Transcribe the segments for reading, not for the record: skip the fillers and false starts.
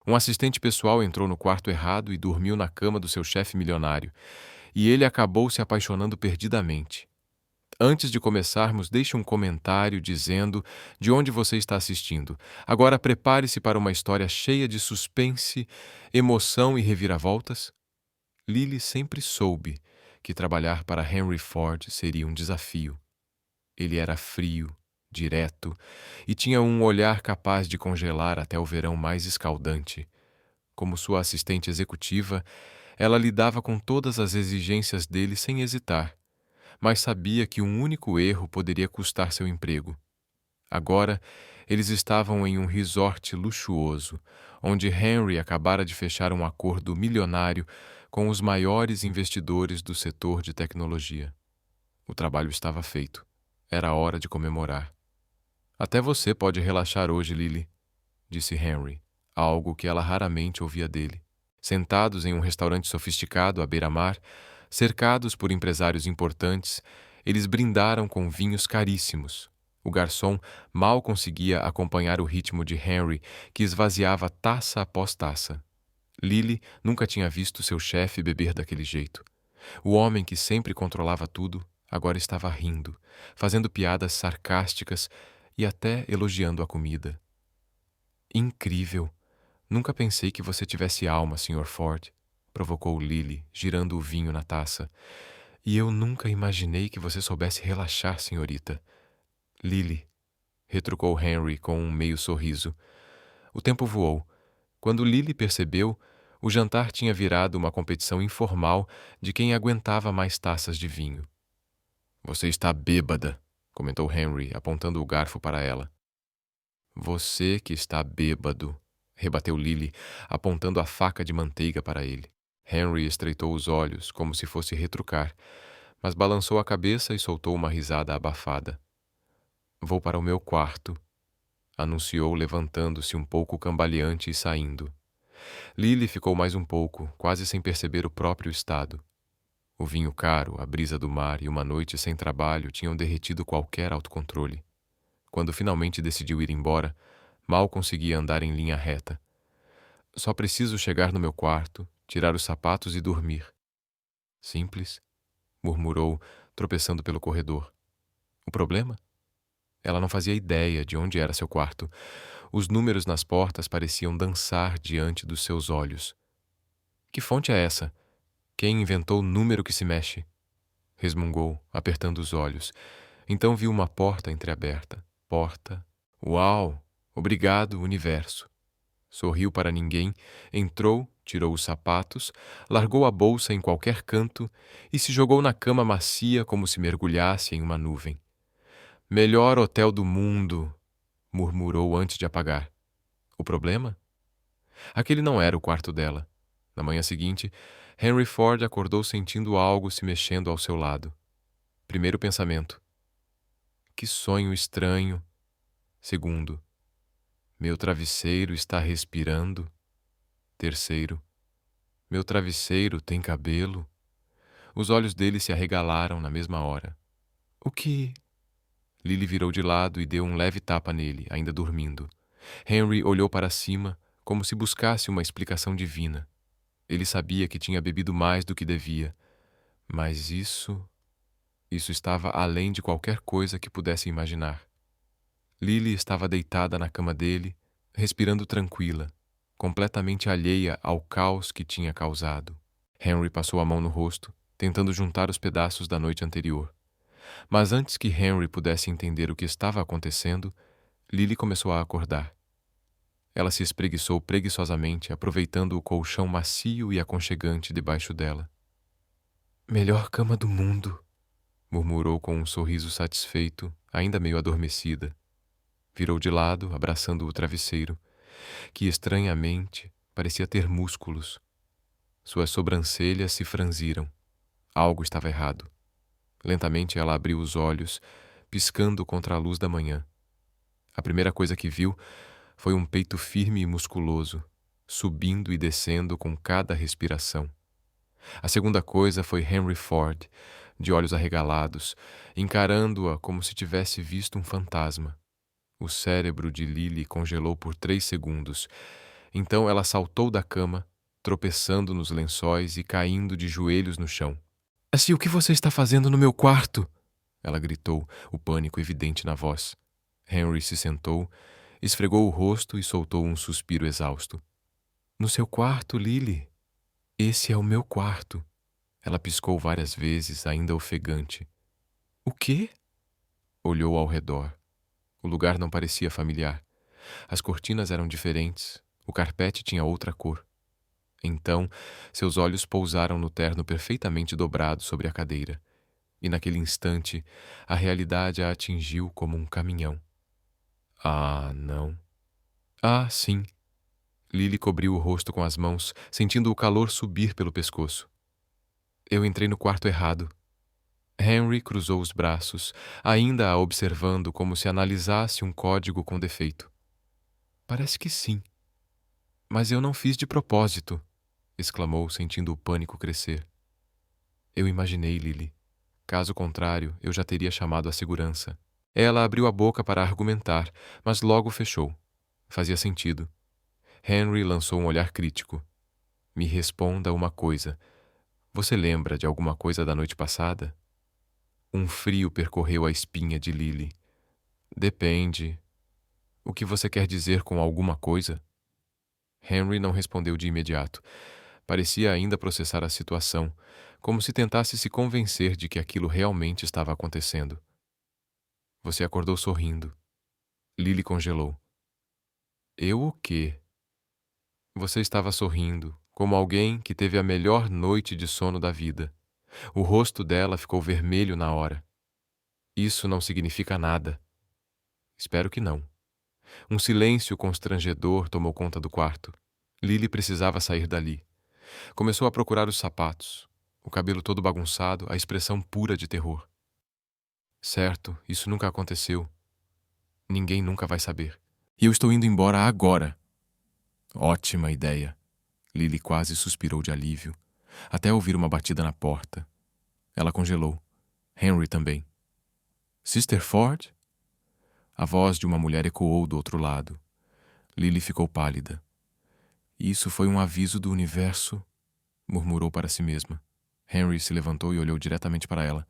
Um assistente pessoal entrou no quarto errado e dormiu na cama do seu chefe milionário, e ele acabou se apaixonando perdidamente. Antes de começarmos, deixe um comentário dizendo de onde você está assistindo. Agora prepare-se para uma história cheia de suspense, emoção e reviravoltas. Lily sempre soube que trabalhar para Henry Ford seria um desafio. Ele era frio, direto e tinha um olhar capaz de congelar até o verão mais escaldante. Como sua assistente executiva, ela lidava com todas as exigências dele sem hesitar, mas sabia que um único erro poderia custar seu emprego. Agora, eles estavam em um resort luxuoso, onde Henry acabara de fechar um acordo milionário com os maiores investidores do setor de tecnologia. O trabalho estava feito. Era hora de comemorar. Até você pode relaxar hoje, Lily, disse Henry, algo que ela raramente ouvia dele. Sentados em um restaurante sofisticado à beira-mar, cercados por empresários importantes, eles brindaram com vinhos caríssimos. O garçom mal conseguia acompanhar o ritmo de Henry, que esvaziava taça após taça. Lily nunca tinha visto seu chefe beber daquele jeito. O homem que sempre controlava tudo agora estava rindo, fazendo piadas sarcásticas e até elogiando a comida. Incrível! Nunca pensei que você tivesse alma, Sr. Ford, provocou Lily, girando o vinho na taça. E eu nunca imaginei que você soubesse relaxar, senhorita. Lily, retrucou Henry com um meio sorriso. O tempo voou. Quando Lily percebeu, o jantar tinha virado uma competição informal de quem aguentava mais taças de vinho. Você está bêbada, comentou Henry, apontando o garfo para ela. Você que está bêbado, rebateu Lily, apontando a faca de manteiga para ele. Henry estreitou os olhos, como se fosse retrucar, mas balançou a cabeça e soltou uma risada abafada. Vou para o meu quarto, anunciou, levantando-se um pouco cambaleante e saindo. Lily ficou mais um pouco, quase sem perceber o próprio estado. O vinho caro, a brisa do mar e uma noite sem trabalho tinham derretido qualquer autocontrole. Quando finalmente decidiu ir embora, mal conseguia andar em linha reta. Só preciso chegar no meu quarto, tirar os sapatos e dormir. Simples, murmurou, tropeçando pelo corredor. O problema? Ela não fazia ideia de onde era seu quarto. Os números nas portas pareciam dançar diante dos seus olhos. Que fonte é essa? Quem inventou o número que se mexe? Resmungou, apertando os olhos. Então viu uma porta entreaberta. Porta. Uau! Obrigado, universo. Sorriu para ninguém, entrou, tirou os sapatos, largou a bolsa em qualquer canto e se jogou na cama macia como se mergulhasse em uma nuvem. Melhor hotel do mundo, murmurou antes de apagar. O problema? Aquele não era o quarto dela. Na manhã seguinte, Henry Ford acordou sentindo algo se mexendo ao seu lado. Primeiro pensamento: que sonho estranho. Segundo: meu travesseiro está respirando. Terceiro: meu travesseiro tem cabelo. Os olhos dele se arregalaram na mesma hora. O que? Lily virou de lado e deu um leve tapa nele, ainda dormindo. Henry olhou para cima, como se buscasse uma explicação divina. Ele sabia que tinha bebido mais do que devia, mas isso estava além de qualquer coisa que pudesse imaginar. Lily estava deitada na cama dele, respirando tranquila, completamente alheia ao caos que tinha causado. Henry passou a mão no rosto, tentando juntar os pedaços da noite anterior. Mas antes que Henry pudesse entender o que estava acontecendo, Lily começou a acordar. Ela se espreguiçou preguiçosamente, aproveitando o colchão macio e aconchegante debaixo dela. Melhor cama do mundo, murmurou com um sorriso satisfeito, ainda meio adormecida. Virou de lado, abraçando o travesseiro, que estranhamente parecia ter músculos. Suas sobrancelhas se franziram. Algo estava errado. Lentamente ela abriu os olhos, piscando contra a luz da manhã. A primeira coisa que viu foi um peito firme e musculoso, subindo e descendo com cada respiração. A segunda coisa foi Henry Ford, de olhos arregalados, encarando-a como se tivesse visto um fantasma. O cérebro de Lily congelou por 3 segundos. Então ela saltou da cama, tropeçando nos lençóis e caindo de joelhos no chão. Assim, o que você está fazendo no meu quarto? Ela gritou, o pânico evidente na voz. Henry se sentou, esfregou o rosto e soltou um suspiro exausto. No seu quarto, Lily? Esse é o meu quarto. Ela piscou várias vezes, ainda ofegante. O quê? Olhou ao redor. O lugar não parecia familiar. As cortinas eram diferentes, o carpete tinha outra cor. Então, seus olhos pousaram no terno perfeitamente dobrado sobre a cadeira, e naquele instante, a realidade a atingiu como um caminhão. Ah, não. Ah, sim. Lily cobriu o rosto com as mãos, sentindo o calor subir pelo pescoço. Eu entrei no quarto errado. Henry cruzou os braços, ainda a observando como se analisasse um código com defeito. Parece que sim. Mas eu não fiz de propósito, exclamou, sentindo o pânico crescer. Eu imaginei, Lily. Caso contrário, eu já teria chamado a segurança. Ela abriu a boca para argumentar, mas logo fechou. Fazia sentido. Henry lançou um olhar crítico. Me responda uma coisa. Você lembra de alguma coisa da noite passada? Um frio percorreu a espinha de Lily. Depende. O que você quer dizer com alguma coisa? Henry não respondeu de imediato. Parecia ainda processar a situação, como se tentasse se convencer de que aquilo realmente estava acontecendo. Você acordou sorrindo. Lily congelou. Eu o quê? Você estava sorrindo, como alguém que teve a melhor noite de sono da vida. O rosto dela ficou vermelho na hora. Isso não significa nada. Espero que não. Um silêncio constrangedor tomou conta do quarto. Lily precisava sair dali. Começou a procurar os sapatos. O cabelo todo bagunçado, a expressão pura de terror. Certo, isso nunca aconteceu. Ninguém nunca vai saber. E eu estou indo embora agora. Ótima ideia. Lily quase suspirou de alívio, até ouvir uma batida na porta. Ela congelou. Henry também. Sister Ford? A voz de uma mulher ecoou do outro lado. Lily ficou pálida. Isso foi um aviso do universo, murmurou para si mesma. Henry se levantou e olhou diretamente para ela.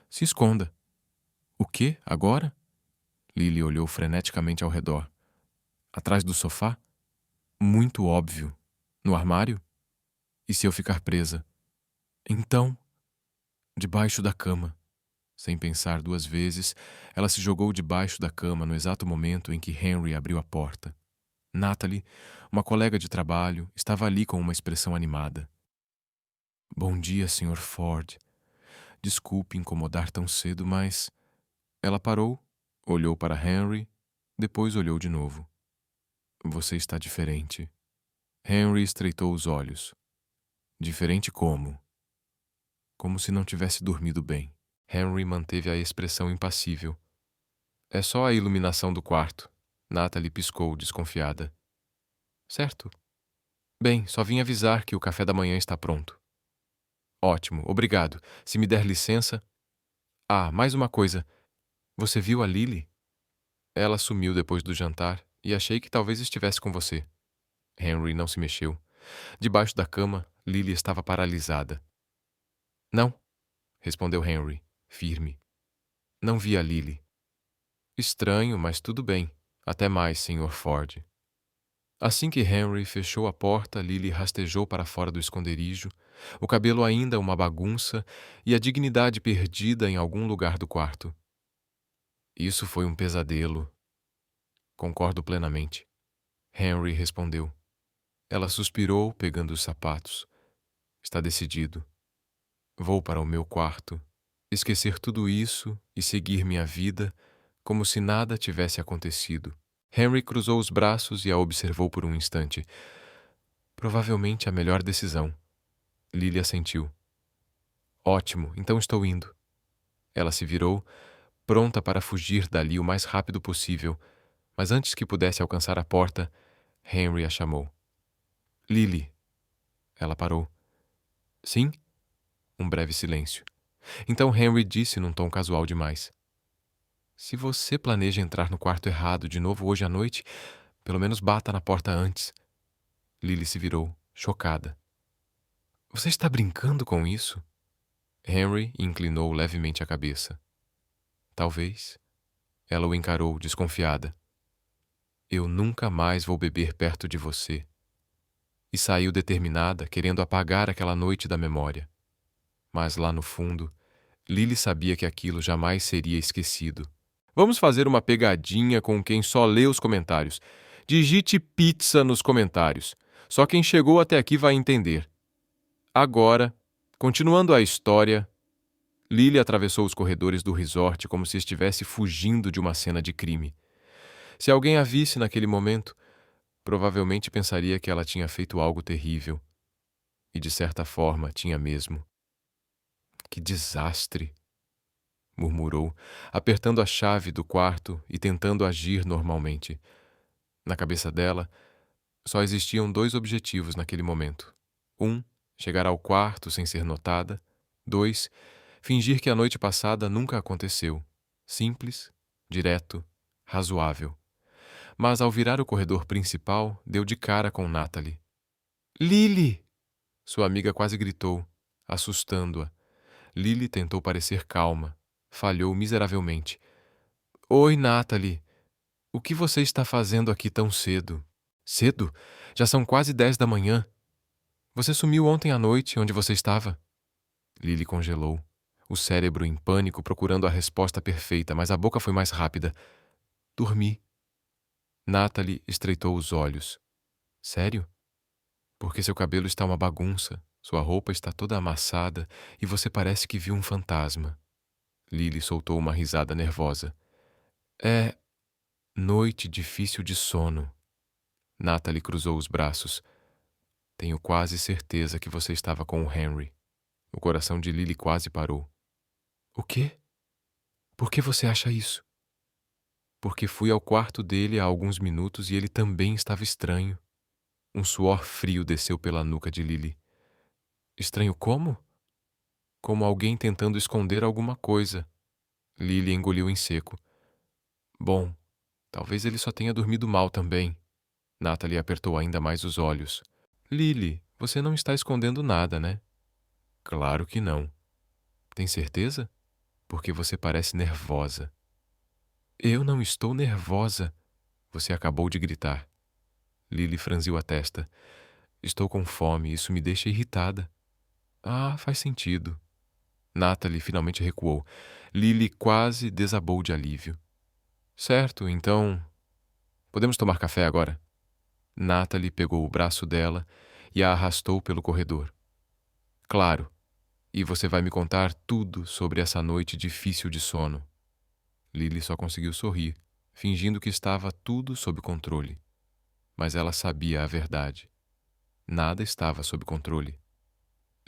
Se esconda. O quê? Agora? Lily olhou freneticamente ao redor. Atrás do sofá? Muito óbvio. No armário? E se eu ficar presa? Então, debaixo da cama. Sem pensar duas vezes, ela se jogou debaixo da cama no exato momento em que Henry abriu a porta. Natalie, uma colega de trabalho, estava ali com uma expressão animada. Bom dia, Sr. Ford. Desculpe incomodar tão cedo, mas... Ela parou, olhou para Henry, depois olhou de novo. Você está diferente. Henry estreitou os olhos. Diferente como? Como se não tivesse dormido bem. Henry manteve a expressão impassível. É só a iluminação do quarto. Natalie piscou, desconfiada. Certo. Bem, só vim avisar que o café da manhã está pronto. Ótimo, obrigado. Se me der licença... Ah, mais uma coisa. Você viu a Lily? Ela sumiu depois do jantar e achei que talvez estivesse com você. Henry não se mexeu. Debaixo da cama, Lily estava paralisada. Não, respondeu Henry, firme. Não vi a Lily. Estranho, mas tudo bem. Até mais, Sr. Ford. Assim que Henry fechou a porta, Lily rastejou para fora do esconderijo, o cabelo ainda uma bagunça e a dignidade perdida em algum lugar do quarto. Isso foi um pesadelo. Concordo plenamente. Henry respondeu. Ela suspirou, pegando os sapatos. Está decidido. Vou para o meu quarto, esquecer tudo isso e seguir minha vida como se nada tivesse acontecido. Henry cruzou os braços e a observou por um instante. Provavelmente a melhor decisão. Lily assentiu. Ótimo, então estou indo. Ela se virou, pronta para fugir dali o mais rápido possível, mas antes que pudesse alcançar a porta, Henry a chamou. Lily. Ela parou. Sim? Um breve silêncio. Então Henry disse num tom casual demais. Se você planeja entrar no quarto errado de novo hoje à noite, pelo menos bata na porta antes. Lily se virou, chocada. Você está brincando com isso? Henry inclinou levemente a cabeça. Talvez. Ela o encarou, desconfiada. Eu nunca mais vou beber perto de você. E saiu determinada, querendo apagar aquela noite da memória. Mas lá no fundo, Lily sabia que aquilo jamais seria esquecido. Vamos fazer uma pegadinha com quem só lê os comentários. Digite pizza nos comentários. Só quem chegou até aqui vai entender. Agora, continuando a história, Lily atravessou os corredores do resort como se estivesse fugindo de uma cena de crime. Se alguém a visse naquele momento, provavelmente pensaria que ela tinha feito algo terrível. E de certa forma tinha mesmo. Que desastre! Murmurou, apertando a chave do quarto e tentando agir normalmente. Na cabeça dela, só existiam 2 objetivos naquele momento. 1, chegar ao quarto sem ser notada. 2, fingir que a noite passada nunca aconteceu. Simples, direto, razoável. Mas ao virar o corredor principal, deu de cara com Natalie. Lily! Sua amiga quase gritou, assustando-a. Lily tentou parecer calma. Falhou miseravelmente. Oi, Natalie. O que você está fazendo aqui tão cedo? Cedo? Já são quase 10 da manhã. Você sumiu ontem à noite, onde você estava? Lily congelou, o cérebro em pânico procurando a resposta perfeita, mas a boca foi mais rápida. Dormi. Natalie estreitou os olhos. Sério? Porque seu cabelo está uma bagunça, sua roupa está toda amassada e você parece que viu um fantasma. Lily soltou uma risada nervosa. É noite difícil de sono. Natalie cruzou os braços. Tenho quase certeza que você estava com o Henry. O coração de Lily quase parou. O quê? Por que você acha isso? Porque fui ao quarto dele há alguns minutos e ele também estava estranho. Um suor frio desceu pela nuca de Lily. Estranho como? Como alguém tentando esconder alguma coisa. Lily engoliu em seco. Bom, talvez ele só tenha dormido mal também. Natalie apertou ainda mais os olhos. Lily, você não está escondendo nada, né? Claro que não. Tem certeza? Porque você parece nervosa. Eu não estou nervosa. Você acabou de gritar. Lily franziu a testa. Estou com fome, isso me deixa irritada. Ah, faz sentido. Natalie finalmente recuou. Lily quase desabou de alívio. Certo, então... Podemos tomar café agora? Natalie pegou o braço dela e a arrastou pelo corredor. Claro, e você vai me contar tudo sobre essa noite difícil de sono. Lily só conseguiu sorrir, fingindo que estava tudo sob controle. Mas ela sabia a verdade. Nada estava sob controle.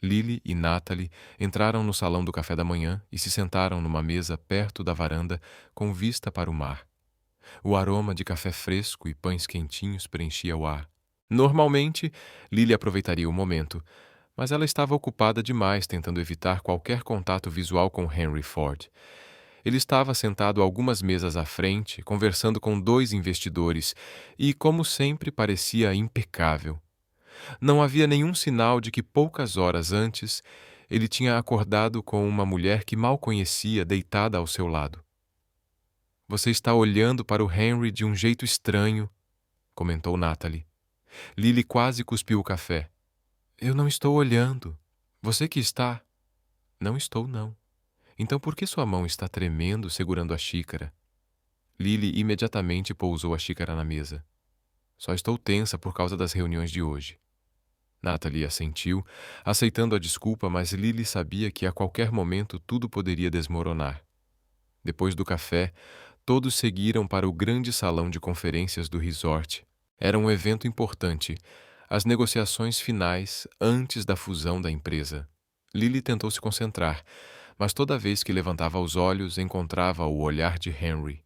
Lily e Natalie entraram no salão do café da manhã e se sentaram numa mesa perto da varanda com vista para o mar. O aroma de café fresco e pães quentinhos preenchia o ar. Normalmente, Lily aproveitaria o momento, mas ela estava ocupada demais tentando evitar qualquer contato visual com Henry Ford. Ele estava sentado algumas mesas à frente, conversando com 2 investidores e, como sempre, parecia impecável. Não havia nenhum sinal de que poucas horas antes ele tinha acordado com uma mulher que mal conhecia deitada ao seu lado. Você está olhando para o Henry de um jeito estranho, comentou Natalie. Lily quase cuspiu o café. Eu não estou olhando. Você que está. Não estou, não. Então por que sua mão está tremendo segurando a xícara? Lily imediatamente pousou a xícara na mesa. Só estou tensa por causa das reuniões de hoje. Natalie assentiu, aceitando a desculpa, mas Lily sabia que a qualquer momento tudo poderia desmoronar. Depois do café, todos seguiram para o grande salão de conferências do resort. Era um evento importante, as negociações finais antes da fusão da empresa. Lily tentou se concentrar, mas toda vez que levantava os olhos encontrava o olhar de Henry.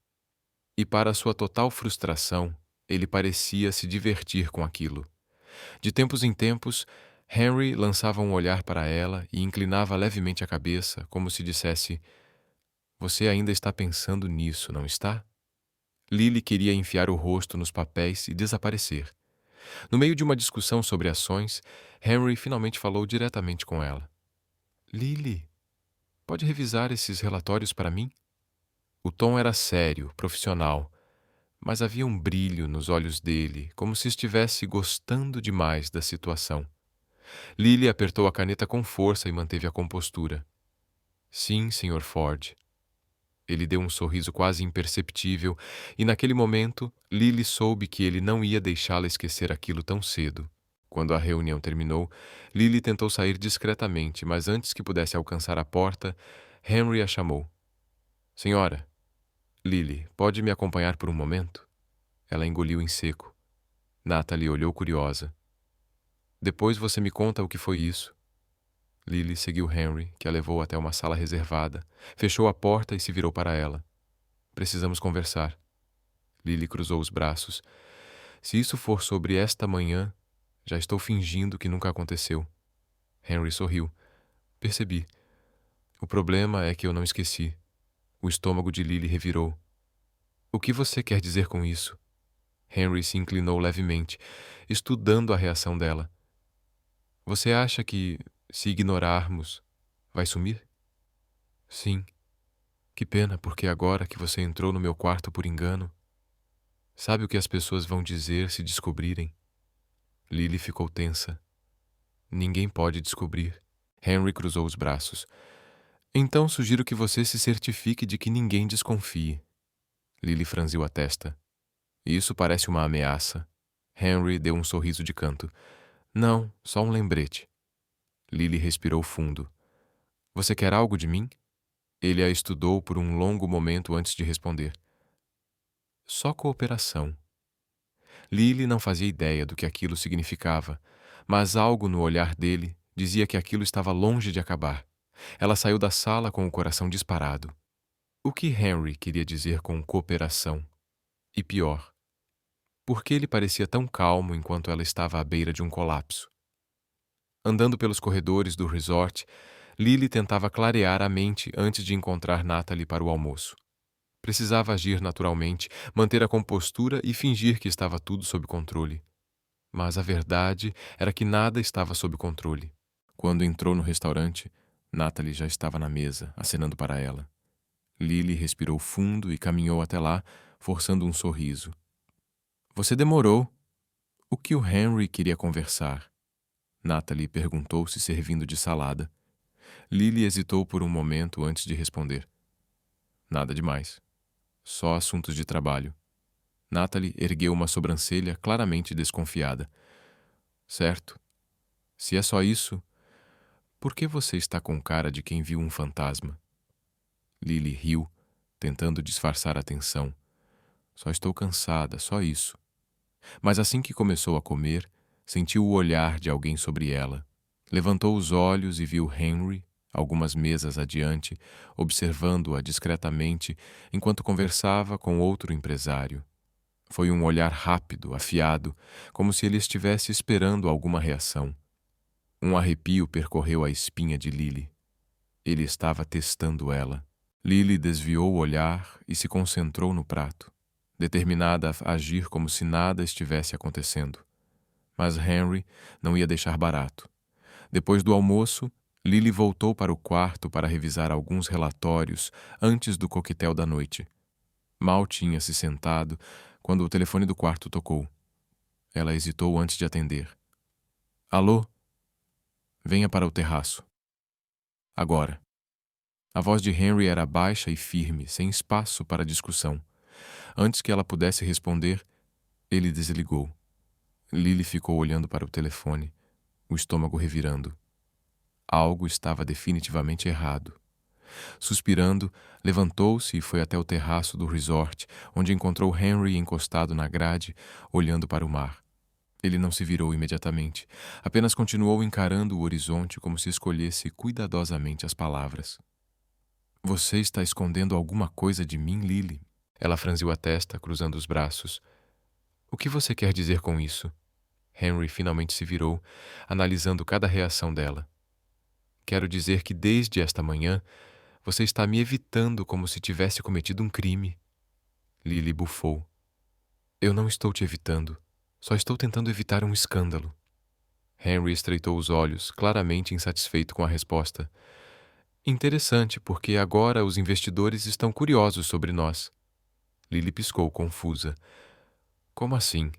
E para sua total frustração, ele parecia se divertir com aquilo. De tempos em tempos, Henry lançava um olhar para ela e inclinava levemente a cabeça, como se dissesse: Você ainda está pensando nisso, não está? Lily queria enfiar o rosto nos papéis e desaparecer. No meio de uma discussão sobre ações, Henry finalmente falou diretamente com ela. Lily, pode revisar esses relatórios para mim? O tom era sério, profissional, mas havia um brilho nos olhos dele, como se estivesse gostando demais da situação. Lily apertou a caneta com força e manteve a compostura. Sim, Sr. Ford. Ele deu um sorriso quase imperceptível, e naquele momento, Lily soube que ele não ia deixá-la esquecer aquilo tão cedo. Quando a reunião terminou, Lily tentou sair discretamente, mas antes que pudesse alcançar a porta, Henry a chamou. Senhora, Lily, pode me acompanhar por um momento? Ela engoliu em seco. Natalie olhou curiosa. Depois você me conta o que foi isso. Lily seguiu Henry, que a levou até uma sala reservada, fechou a porta e se virou para ela. Precisamos conversar. Lily cruzou os braços. Se isso for sobre esta manhã, já estou fingindo que nunca aconteceu. Henry sorriu. Percebi. O problema é que eu não esqueci. O estômago de Lily revirou. O que você quer dizer com isso? Henry se inclinou levemente, estudando a reação dela. Você acha que, se ignorarmos, vai sumir? Sim. Que pena, porque agora que você entrou no meu quarto por engano, sabe o que as pessoas vão dizer se descobrirem? Lily ficou tensa. Ninguém pode descobrir. Henry cruzou os braços. Então sugiro que você se certifique de que ninguém desconfie. Lily franziu a testa. Isso parece uma ameaça. Henry deu um sorriso de canto. Não, só um lembrete. Lily respirou fundo. Você quer algo de mim? Ele a estudou por um longo momento antes de responder. Só cooperação. Lily não fazia ideia do que aquilo significava, mas algo no olhar dele dizia que aquilo estava longe de acabar. Ela saiu da sala com o coração disparado. O que Henry queria dizer com cooperação? E pior, por que ele parecia tão calmo enquanto ela estava à beira de um colapso? Andando pelos corredores do resort, Lily tentava clarear a mente antes de encontrar Natalie para o almoço. Precisava agir naturalmente, manter a compostura e fingir que estava tudo sob controle. Mas a verdade era que nada estava sob controle. Quando entrou no restaurante, Natalie já estava na mesa, acenando para ela. Lily respirou fundo e caminhou até lá, forçando um sorriso. Você demorou. O que o Henry queria conversar? Natalie perguntou, se servindo de salada. Lily hesitou por um momento antes de responder. Nada demais. Só assuntos de trabalho. Natalie ergueu uma sobrancelha claramente desconfiada. Certo. Se é só isso, por que você está com cara de quem viu um fantasma? Lily riu, tentando disfarçar a tensão. Só estou cansada, só isso. Mas assim que começou a comer, sentiu o olhar de alguém sobre ela. Levantou os olhos e viu Henry, algumas mesas adiante, observando-a discretamente enquanto conversava com outro empresário. Foi um olhar rápido, afiado, como se ele estivesse esperando alguma reação. Um arrepio percorreu a espinha de Lily. Ele estava testando ela. Lily desviou o olhar e se concentrou no prato, determinada a agir como se nada estivesse acontecendo. Mas Henry não ia deixar barato. Depois do almoço, Lily voltou para o quarto para revisar alguns relatórios antes do coquetel da noite. Mal tinha se sentado quando o telefone do quarto tocou. Ela hesitou antes de atender. Alô? Venha para o terraço. Agora. A voz de Henry era baixa e firme, sem espaço para discussão. Antes que ela pudesse responder, ele desligou. Lily ficou olhando para o telefone, o estômago revirando. Algo estava definitivamente errado. Suspirando, levantou-se e foi até o terraço do resort, onde encontrou Henry encostado na grade, olhando para o mar. Ele não se virou imediatamente, apenas continuou encarando o horizonte como se escolhesse cuidadosamente as palavras. Você está escondendo alguma coisa de mim, Lily? Ela franziu a testa, cruzando os braços. O que você quer dizer com isso? Henry finalmente se virou, analisando cada reação dela. Quero dizer que desde esta manhã você está me evitando como se tivesse cometido um crime. Lily bufou. Eu não estou te evitando. Só estou tentando evitar um escândalo. Henry estreitou os olhos, claramente insatisfeito com a resposta. Interessante, porque agora os investidores estão curiosos sobre nós. Lily piscou, confusa. Como assim?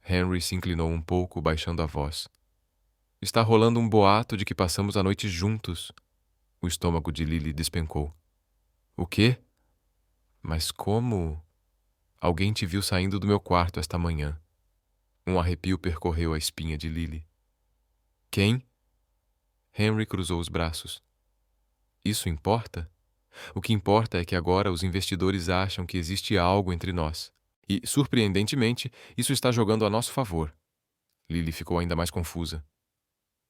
Henry se inclinou um pouco, baixando a voz. Está rolando um boato de que passamos a noite juntos. O estômago de Lily despencou. O quê? Mas como? Alguém te viu saindo do meu quarto esta manhã. Um arrepio percorreu a espinha de Lily. Quem? Henry cruzou os braços. Isso importa? O que importa é que agora os investidores acham que existe algo entre nós. E, surpreendentemente, isso está jogando a nosso favor. Lily ficou ainda mais confusa.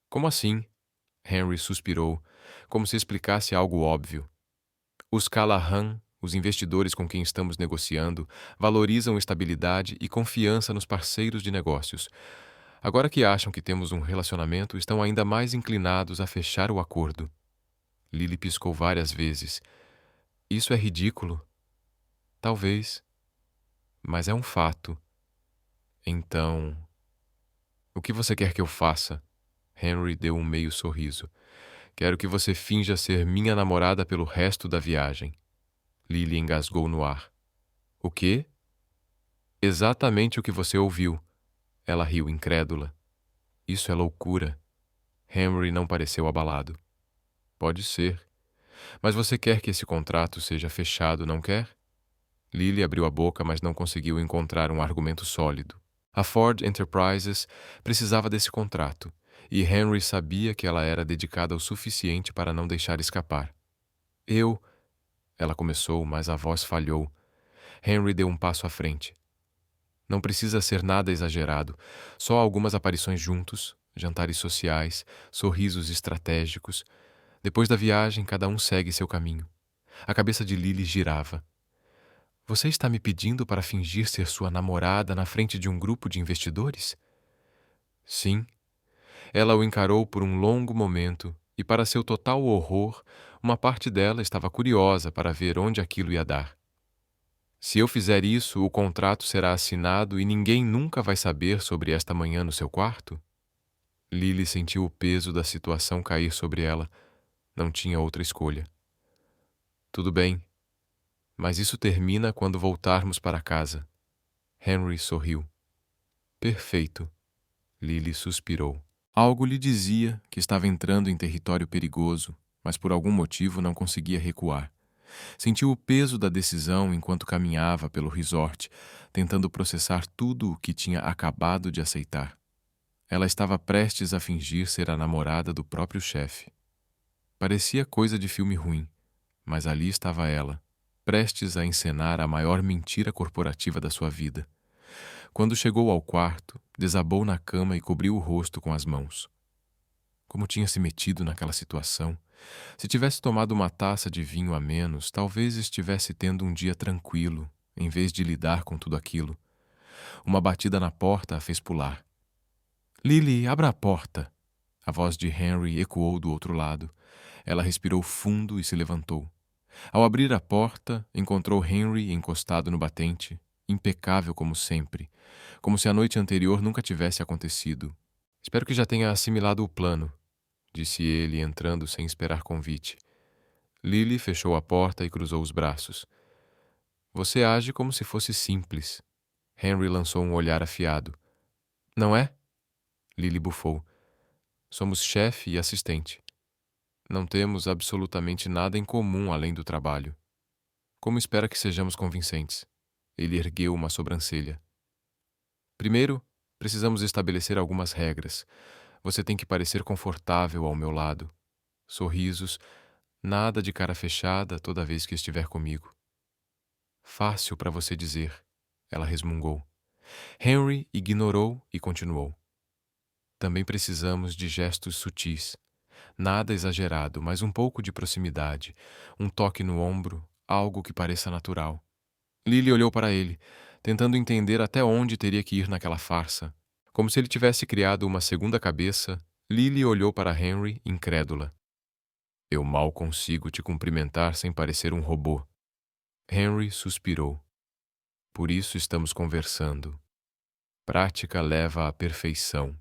Como assim? Henry suspirou, como se explicasse algo óbvio. Os Callahan, os investidores com quem estamos negociando, valorizam estabilidade e confiança nos parceiros de negócios. Agora que acham que temos um relacionamento, estão ainda mais inclinados a fechar o acordo. Lily piscou várias vezes. Isso é ridículo? Talvez. Mas é um fato. Então, o que você quer que eu faça? Henry deu um meio sorriso. Quero que você finja ser minha namorada pelo resto da viagem. Lily engasgou no ar. O quê? Exatamente o que você ouviu. Ela riu incrédula. Isso é loucura. Henry não pareceu abalado. Pode ser. Mas você quer que esse contrato seja fechado, não quer? Lily abriu a boca, mas não conseguiu encontrar um argumento sólido. A Ford Enterprises precisava desse contrato, e Henry sabia que ela era dedicada o suficiente para não deixar escapar. Ela começou, mas a voz falhou. Henry deu um passo à frente. Não precisa ser nada exagerado, só algumas aparições juntos, jantares sociais, sorrisos estratégicos. Depois da viagem, cada um segue seu caminho. A cabeça de Lily girava. Você está me pedindo para fingir ser sua namorada na frente de um grupo de investidores? Sim. Ela o encarou por um longo momento e, para seu total horror, uma parte dela estava curiosa para ver onde aquilo ia dar. Se eu fizer isso, o contrato será assinado e ninguém nunca vai saber sobre esta manhã no seu quarto? Lily sentiu o peso da situação cair sobre ela. Não tinha outra escolha. Tudo bem, mas isso termina quando voltarmos para casa. Henry sorriu. Perfeito. Lily suspirou. Algo lhe dizia que estava entrando em território perigoso, mas por algum motivo não conseguia recuar. Sentiu o peso da decisão enquanto caminhava pelo resort, tentando processar tudo o que tinha acabado de aceitar. Ela estava prestes a fingir ser a namorada do próprio chefe. Parecia coisa de filme ruim, mas ali estava ela, prestes a encenar a maior mentira corporativa da sua vida. Quando chegou ao quarto, desabou na cama e cobriu o rosto com as mãos. Como tinha se metido naquela situação? Se tivesse tomado uma taça de vinho a menos, talvez estivesse tendo um dia tranquilo, em vez de lidar com tudo aquilo. Uma batida na porta a fez pular. Lily, abra a porta! A voz de Henry ecoou do outro lado. Ela respirou fundo e se levantou. Ao abrir a porta, encontrou Henry encostado no batente, impecável como sempre, como se a noite anterior nunca tivesse acontecido. Espero que já tenha assimilado o plano, disse ele, entrando sem esperar convite. Lily fechou a porta e cruzou os braços. Você age como se fosse simples. Henry lançou um olhar afiado. Não é? Lily bufou. Somos chefe e assistente. Não temos absolutamente nada em comum além do trabalho. Como espera que sejamos convincentes? Ele ergueu uma sobrancelha. Primeiro, precisamos estabelecer algumas regras. Você tem que parecer confortável ao meu lado. Sorrisos, nada de cara fechada toda vez que estiver comigo. Fácil para você dizer, ela resmungou. Henry ignorou e continuou. Também precisamos de gestos sutis. Nada exagerado, mas um pouco de proximidade. Um toque no ombro, algo que pareça natural. Lily olhou para ele, tentando entender até onde teria que ir naquela farsa. Como se ele tivesse criado uma segunda cabeça, Lily olhou para Henry, incrédula. Eu mal consigo te cumprimentar sem parecer um robô. Henry suspirou. Por isso estamos conversando. Prática leva à perfeição.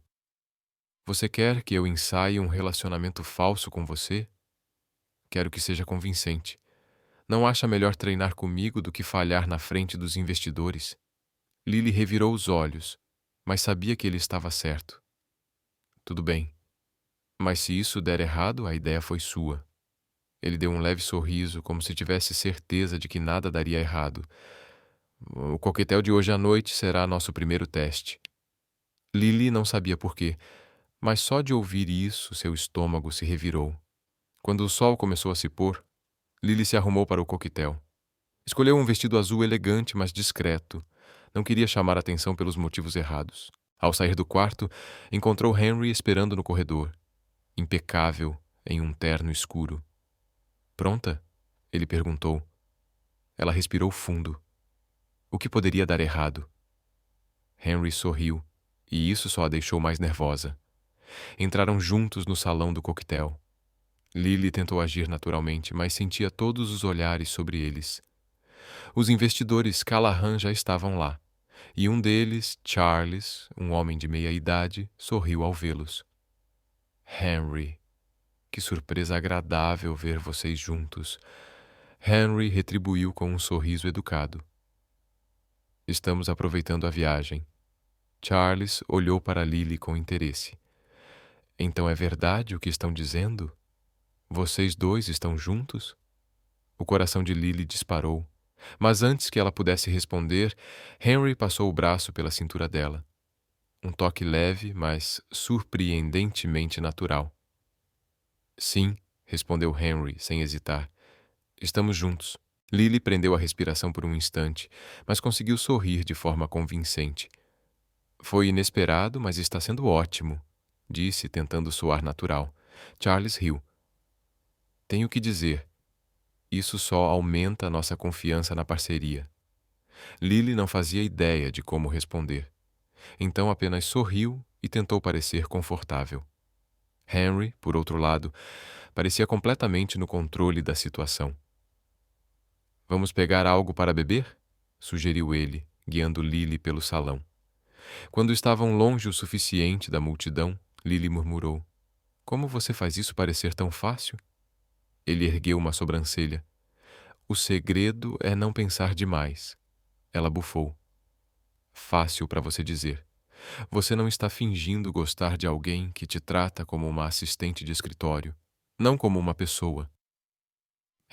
Você quer que eu ensaie um relacionamento falso com você? Quero que seja convincente. Não acha melhor treinar comigo do que falhar na frente dos investidores? Lily revirou os olhos, mas sabia que ele estava certo. Tudo bem, mas se isso der errado, a ideia foi sua. Ele deu um leve sorriso, como se tivesse certeza de que nada daria errado. O coquetel de hoje à noite será nosso primeiro teste. Lily não sabia por quê, mas só de ouvir isso seu estômago se revirou. Quando o sol começou a se pôr, Lily se arrumou para o coquetel. Escolheu um vestido azul elegante, mas discreto. Não queria chamar atenção pelos motivos errados. Ao sair do quarto, encontrou Henry esperando no corredor, impecável em um terno escuro. Pronta? Ele perguntou. Ela respirou fundo. O que poderia dar errado? Henry sorriu, e isso só a deixou mais nervosa. Entraram juntos no salão do coquetel. Lily tentou agir naturalmente, mas sentia todos os olhares sobre eles. Os investidores Callahan já estavam lá, e um deles, Charles, um homem de meia idade, sorriu ao vê-los. Henry, que surpresa agradável ver vocês juntos. Henry retribuiu com um sorriso educado. Estamos aproveitando a viagem. Charles olhou para Lily com interesse. Então é verdade o que estão dizendo? Vocês dois estão juntos? O coração de Lily disparou, mas antes que ela pudesse responder, Henry passou o braço pela cintura dela. Um toque leve, mas surpreendentemente natural. Sim, respondeu Henry, sem hesitar. Estamos juntos. Lily prendeu a respiração por um instante, mas conseguiu sorrir de forma convincente. Foi inesperado, mas está sendo ótimo, disse, tentando soar natural. Charles riu. Tenho que dizer, isso só aumenta nossa confiança na parceria. Lily não fazia ideia de como responder. Então apenas sorriu e tentou parecer confortável. Henry, por outro lado, parecia completamente no controle da situação. Vamos pegar algo para beber? Sugeriu ele, guiando Lily pelo salão. Quando estavam longe o suficiente da multidão, Lily murmurou. Como você faz isso parecer tão fácil? Ele ergueu uma sobrancelha. O segredo é não pensar demais. Ela bufou. Fácil para você dizer. Você não está fingindo gostar de alguém que te trata como uma assistente de escritório, não como uma pessoa.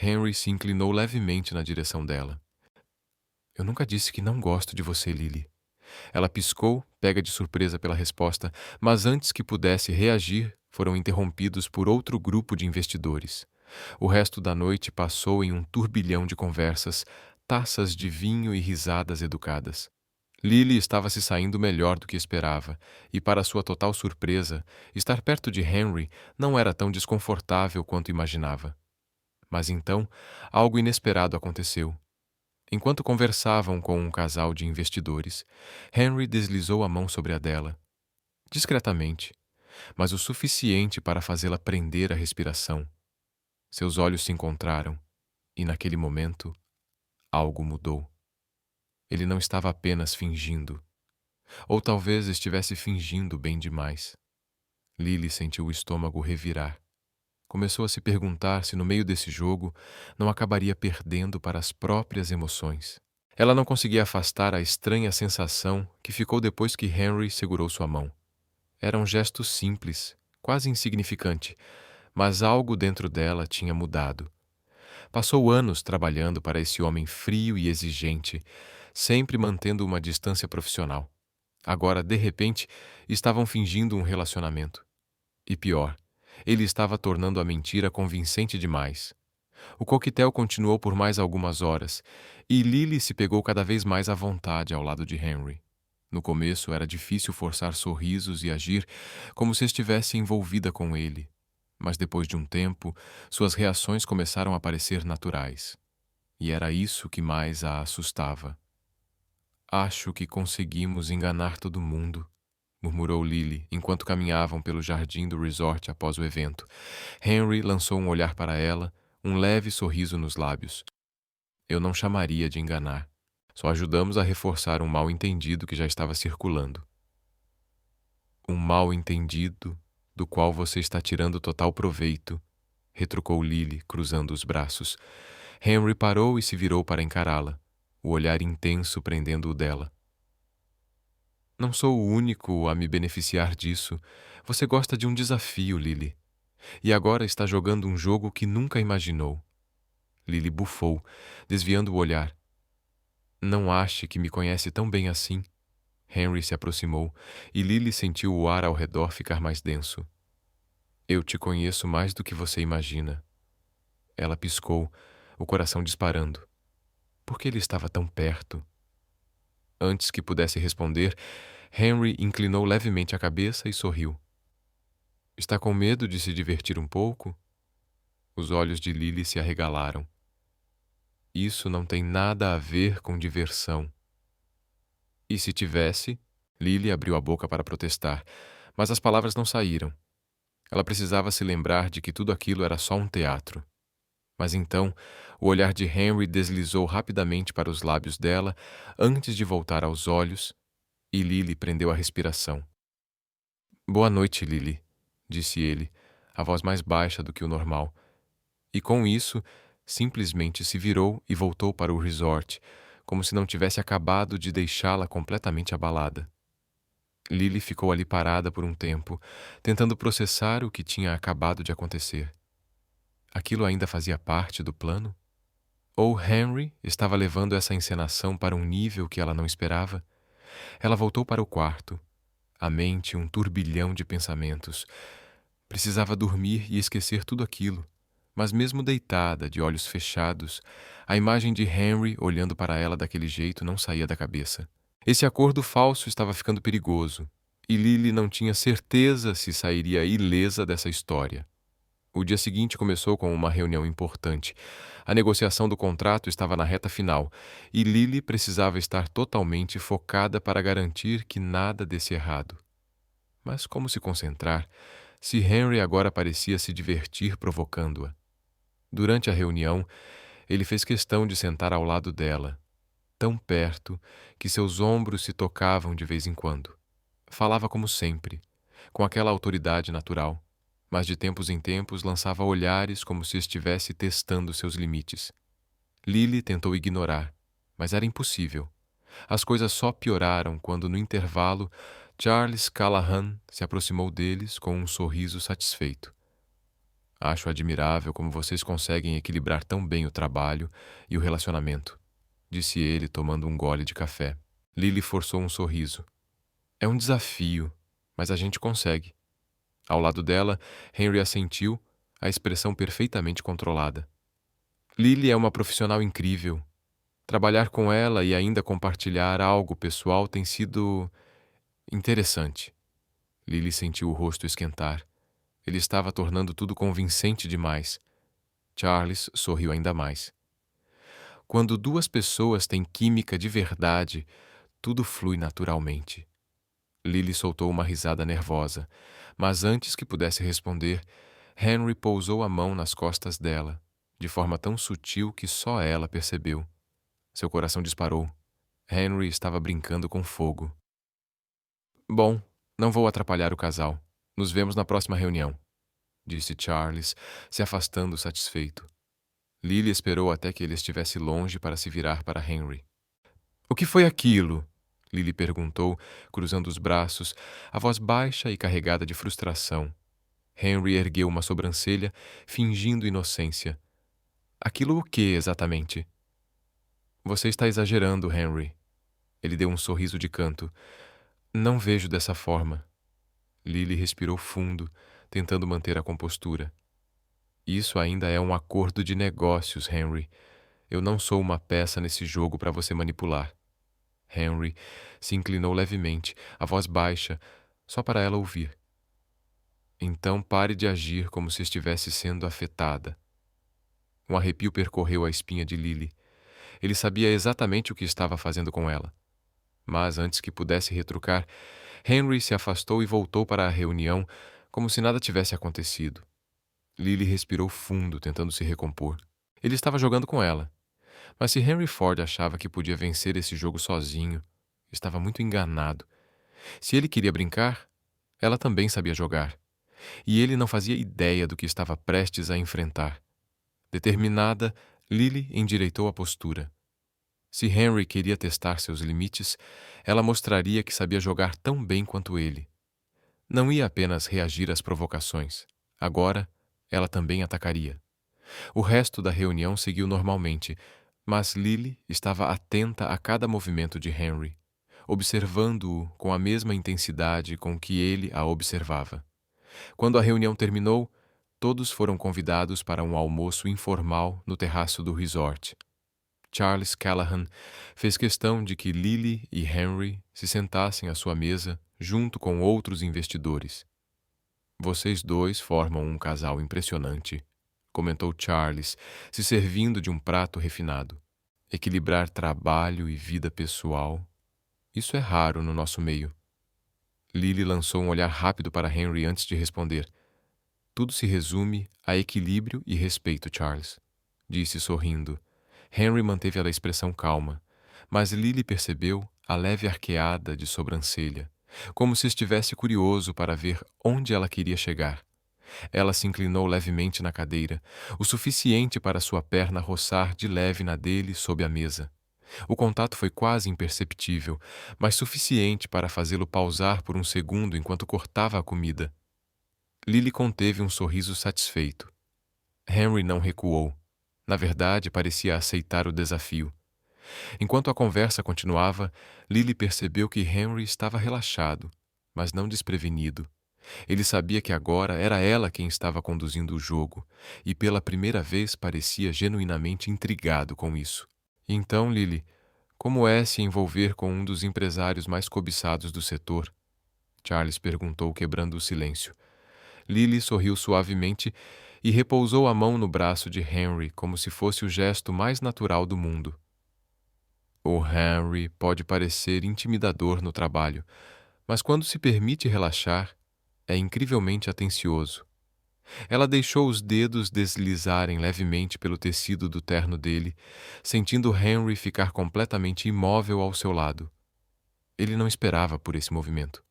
Henry se inclinou levemente na direção dela. Eu nunca disse que não gosto de você, Lily. Ela piscou, pega de surpresa pela resposta, mas antes que pudesse reagir, foram interrompidos por outro grupo de investidores. O resto da noite passou em um turbilhão de conversas, taças de vinho e risadas educadas. Lily estava se saindo melhor do que esperava, e para sua total surpresa, estar perto de Henry não era tão desconfortável quanto imaginava. Mas então, algo inesperado aconteceu. Enquanto conversavam com um casal de investidores, Henry deslizou a mão sobre a dela. Discretamente, mas o suficiente para fazê-la prender a respiração. Seus olhos se encontraram, e naquele momento, algo mudou. Ele não estava apenas fingindo. Ou talvez estivesse fingindo bem demais. Lily sentiu o estômago revirar. Começou a se perguntar se no meio desse jogo não acabaria perdendo para as próprias emoções. Ela não conseguia afastar a estranha sensação que ficou depois que Henry segurou sua mão. Era um gesto simples, quase insignificante, mas algo dentro dela tinha mudado. Passou anos trabalhando para esse homem frio e exigente, sempre mantendo uma distância profissional. Agora, de repente, estavam fingindo um relacionamento. E pior, ele estava tornando a mentira convincente demais. O coquetel continuou por mais algumas horas, e Lily se pegou cada vez mais à vontade ao lado de Henry. No começo era difícil forçar sorrisos e agir como se estivesse envolvida com ele. Mas depois de um tempo, suas reações começaram a parecer naturais. E era isso que mais a assustava. Acho que conseguimos enganar todo mundo, murmurou Lily, enquanto caminhavam pelo jardim do resort após o evento. Henry lançou um olhar para ela, um leve sorriso nos lábios. Eu não chamaria de enganar. Só ajudamos a reforçar um mal-entendido que já estava circulando. Um mal-entendido do qual você está tirando total proveito, retrucou Lily, cruzando os braços. Henry parou e se virou para encará-la, o olhar intenso prendendo o dela. Não sou o único a me beneficiar disso. Você gosta de um desafio, Lily. E agora está jogando um jogo que nunca imaginou. Lily bufou, desviando o olhar. Não ache que me conhece tão bem assim. Henry se aproximou e Lily sentiu o ar ao redor ficar mais denso. Eu te conheço mais do que você imagina. Ela piscou, o coração disparando. Por que ele estava tão perto? Antes que pudesse responder, Henry inclinou levemente a cabeça e sorriu. Está com medo de se divertir um pouco? Os olhos de Lily se arregalaram. Isso não tem nada a ver com diversão. E se tivesse? Lily abriu a boca para protestar, mas as palavras não saíram. Ela precisava se lembrar de que tudo aquilo era só um teatro. Mas então, o olhar de Henry deslizou rapidamente para os lábios dela antes de voltar aos olhos, e Lily prendeu a respiração. Boa noite, Lily, disse ele, a voz mais baixa do que o normal. E com isso, simplesmente se virou e voltou para o resort, como se não tivesse acabado de deixá-la completamente abalada. Lily ficou ali parada por um tempo, tentando processar o que tinha acabado de acontecer. Aquilo ainda fazia parte do plano? Ou Henry estava levando essa encenação para um nível que ela não esperava? Ela voltou para o quarto, a mente um turbilhão de pensamentos. Precisava dormir e esquecer tudo aquilo, mas mesmo deitada, de olhos fechados, a imagem de Henry olhando para ela daquele jeito não saía da cabeça. Esse acordo falso estava ficando perigoso, e Lily não tinha certeza se sairia ilesa dessa história. O dia seguinte começou com uma reunião importante. A negociação do contrato estava na reta final, e Lily precisava estar totalmente focada para garantir que nada desse errado. Mas como se concentrar, se Henry agora parecia se divertir provocando-a? Durante a reunião, ele fez questão de sentar ao lado dela, tão perto que seus ombros se tocavam de vez em quando. Falava como sempre, com aquela autoridade natural, mas de tempos em tempos lançava olhares como se estivesse testando seus limites. Lily tentou ignorar, mas era impossível. As coisas só pioraram quando, no intervalo, Charles Callahan se aproximou deles com um sorriso satisfeito. Acho admirável como vocês conseguem equilibrar tão bem o trabalho e o relacionamento, disse ele tomando um gole de café. Lily forçou um sorriso. É um desafio, mas a gente consegue. Ao lado dela, Henry assentiu, a expressão perfeitamente controlada. Lily é uma profissional incrível. Trabalhar com ela e ainda compartilhar algo pessoal tem sido interessante. Lily sentiu o rosto esquentar. Ele estava tornando tudo convincente demais. Charles sorriu ainda mais. Quando duas pessoas têm química de verdade, tudo flui naturalmente. Lily soltou uma risada nervosa, mas antes que pudesse responder, Henry pousou a mão nas costas dela, de forma tão sutil que só ela percebeu. Seu coração disparou. Henry estava brincando com fogo. Bom, não vou atrapalhar o casal. Nos vemos na próxima reunião, disse Charles, se afastando satisfeito. Lily esperou até que ele estivesse longe para se virar para Henry. O que foi aquilo? Lily perguntou, cruzando os braços, a voz baixa e carregada de frustração. Henry ergueu uma sobrancelha, fingindo inocência. Aquilo o que, exatamente? Você está exagerando, Henry. Ele deu um sorriso de canto. Não vejo dessa forma. Lily respirou fundo, tentando manter a compostura. Isso ainda é um acordo de negócios, Henry. Eu não sou uma peça nesse jogo para você manipular. Henry se inclinou levemente, a voz baixa, só para ela ouvir. Então pare de agir como se estivesse sendo afetada. Um arrepio percorreu a espinha de Lily. Ele sabia exatamente o que estava fazendo com ela. Mas antes que pudesse retrucar, Henry se afastou e voltou para a reunião como se nada tivesse acontecido. Lily respirou fundo, tentando se recompor. Ele estava jogando com ela. Mas se Henry Ford achava que podia vencer esse jogo sozinho, estava muito enganado. Se ele queria brincar, ela também sabia jogar. E ele não fazia ideia do que estava prestes a enfrentar. Determinada, Lily endireitou a postura. Se Henry queria testar seus limites, ela mostraria que sabia jogar tão bem quanto ele. Não ia apenas reagir às provocações. Agora, ela também atacaria. O resto da reunião seguiu normalmente, mas Lily estava atenta a cada movimento de Henry, observando-o com a mesma intensidade com que ele a observava. Quando a reunião terminou, todos foram convidados para um almoço informal no terraço do resort. Charles Callahan fez questão de que Lily e Henry se sentassem à sua mesa junto com outros investidores. "Vocês dois formam um casal impressionante", comentou Charles, se servindo de um prato refinado. "Equilibrar trabalho e vida pessoal, isso é raro no nosso meio." Lily lançou um olhar rápido para Henry antes de responder. "Tudo se resume a equilíbrio e respeito, Charles", disse sorrindo. Henry manteve a expressão calma, mas Lily percebeu a leve arqueada de sobrancelha, como se estivesse curioso para ver onde ela queria chegar. Ela se inclinou levemente na cadeira, o suficiente para sua perna roçar de leve na dele sob a mesa. O contato foi quase imperceptível, mas suficiente para fazê-lo pausar por um segundo enquanto cortava a comida. Lily conteve um sorriso satisfeito. Henry não recuou. Na verdade, parecia aceitar o desafio. Enquanto a conversa continuava, Lily percebeu que Henry estava relaxado, mas não desprevenido. Ele sabia que agora era ela quem estava conduzindo o jogo, e pela primeira vez parecia genuinamente intrigado com isso. "Então, Lily, como é se envolver com um dos empresários mais cobiçados do setor?" Charles perguntou, quebrando o silêncio. Lily sorriu suavemente e repousou a mão no braço de Henry como se fosse o gesto mais natural do mundo. "O Henry pode parecer intimidador no trabalho, mas quando se permite relaxar, é incrivelmente atencioso." Ela deixou os dedos deslizarem levemente pelo tecido do terno dele, sentindo Henry ficar completamente imóvel ao seu lado. Ele não esperava por esse movimento.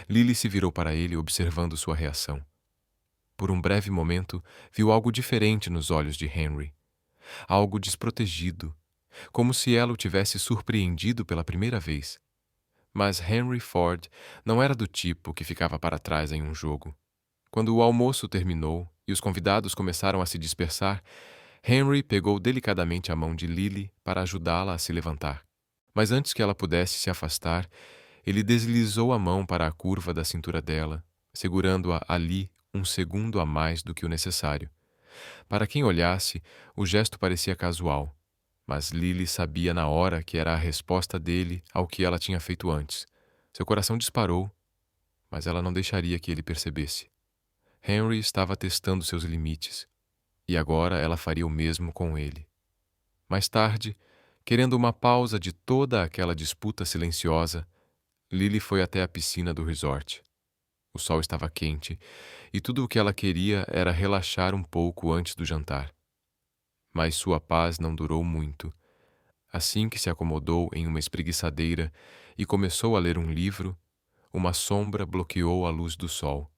Lily se virou para ele, observando sua reação. Por um breve momento, viu algo diferente nos olhos de Henry. Algo desprotegido, como se ela o tivesse surpreendido pela primeira vez. Mas Henry Ford não era do tipo que ficava para trás em um jogo. Quando o almoço terminou e os convidados começaram a se dispersar, Henry pegou delicadamente a mão de Lily para ajudá-la a se levantar. Mas antes que ela pudesse se afastar, ele deslizou a mão para a curva da cintura dela, segurando-a ali um segundo a mais do que o necessário. Para quem olhasse, o gesto parecia casual, mas Lily sabia na hora que era a resposta dele ao que ela tinha feito antes. Seu coração disparou, mas ela não deixaria que ele percebesse. Henry estava testando seus limites, e agora ela faria o mesmo com ele. Mais tarde, querendo uma pausa de toda aquela disputa silenciosa, Lily foi até a piscina do resort. O sol estava quente, e tudo o que ela queria era relaxar um pouco antes do jantar. Mas sua paz não durou muito. Assim que se acomodou em uma espreguiçadeira e começou a ler um livro, uma sombra bloqueou a luz do sol.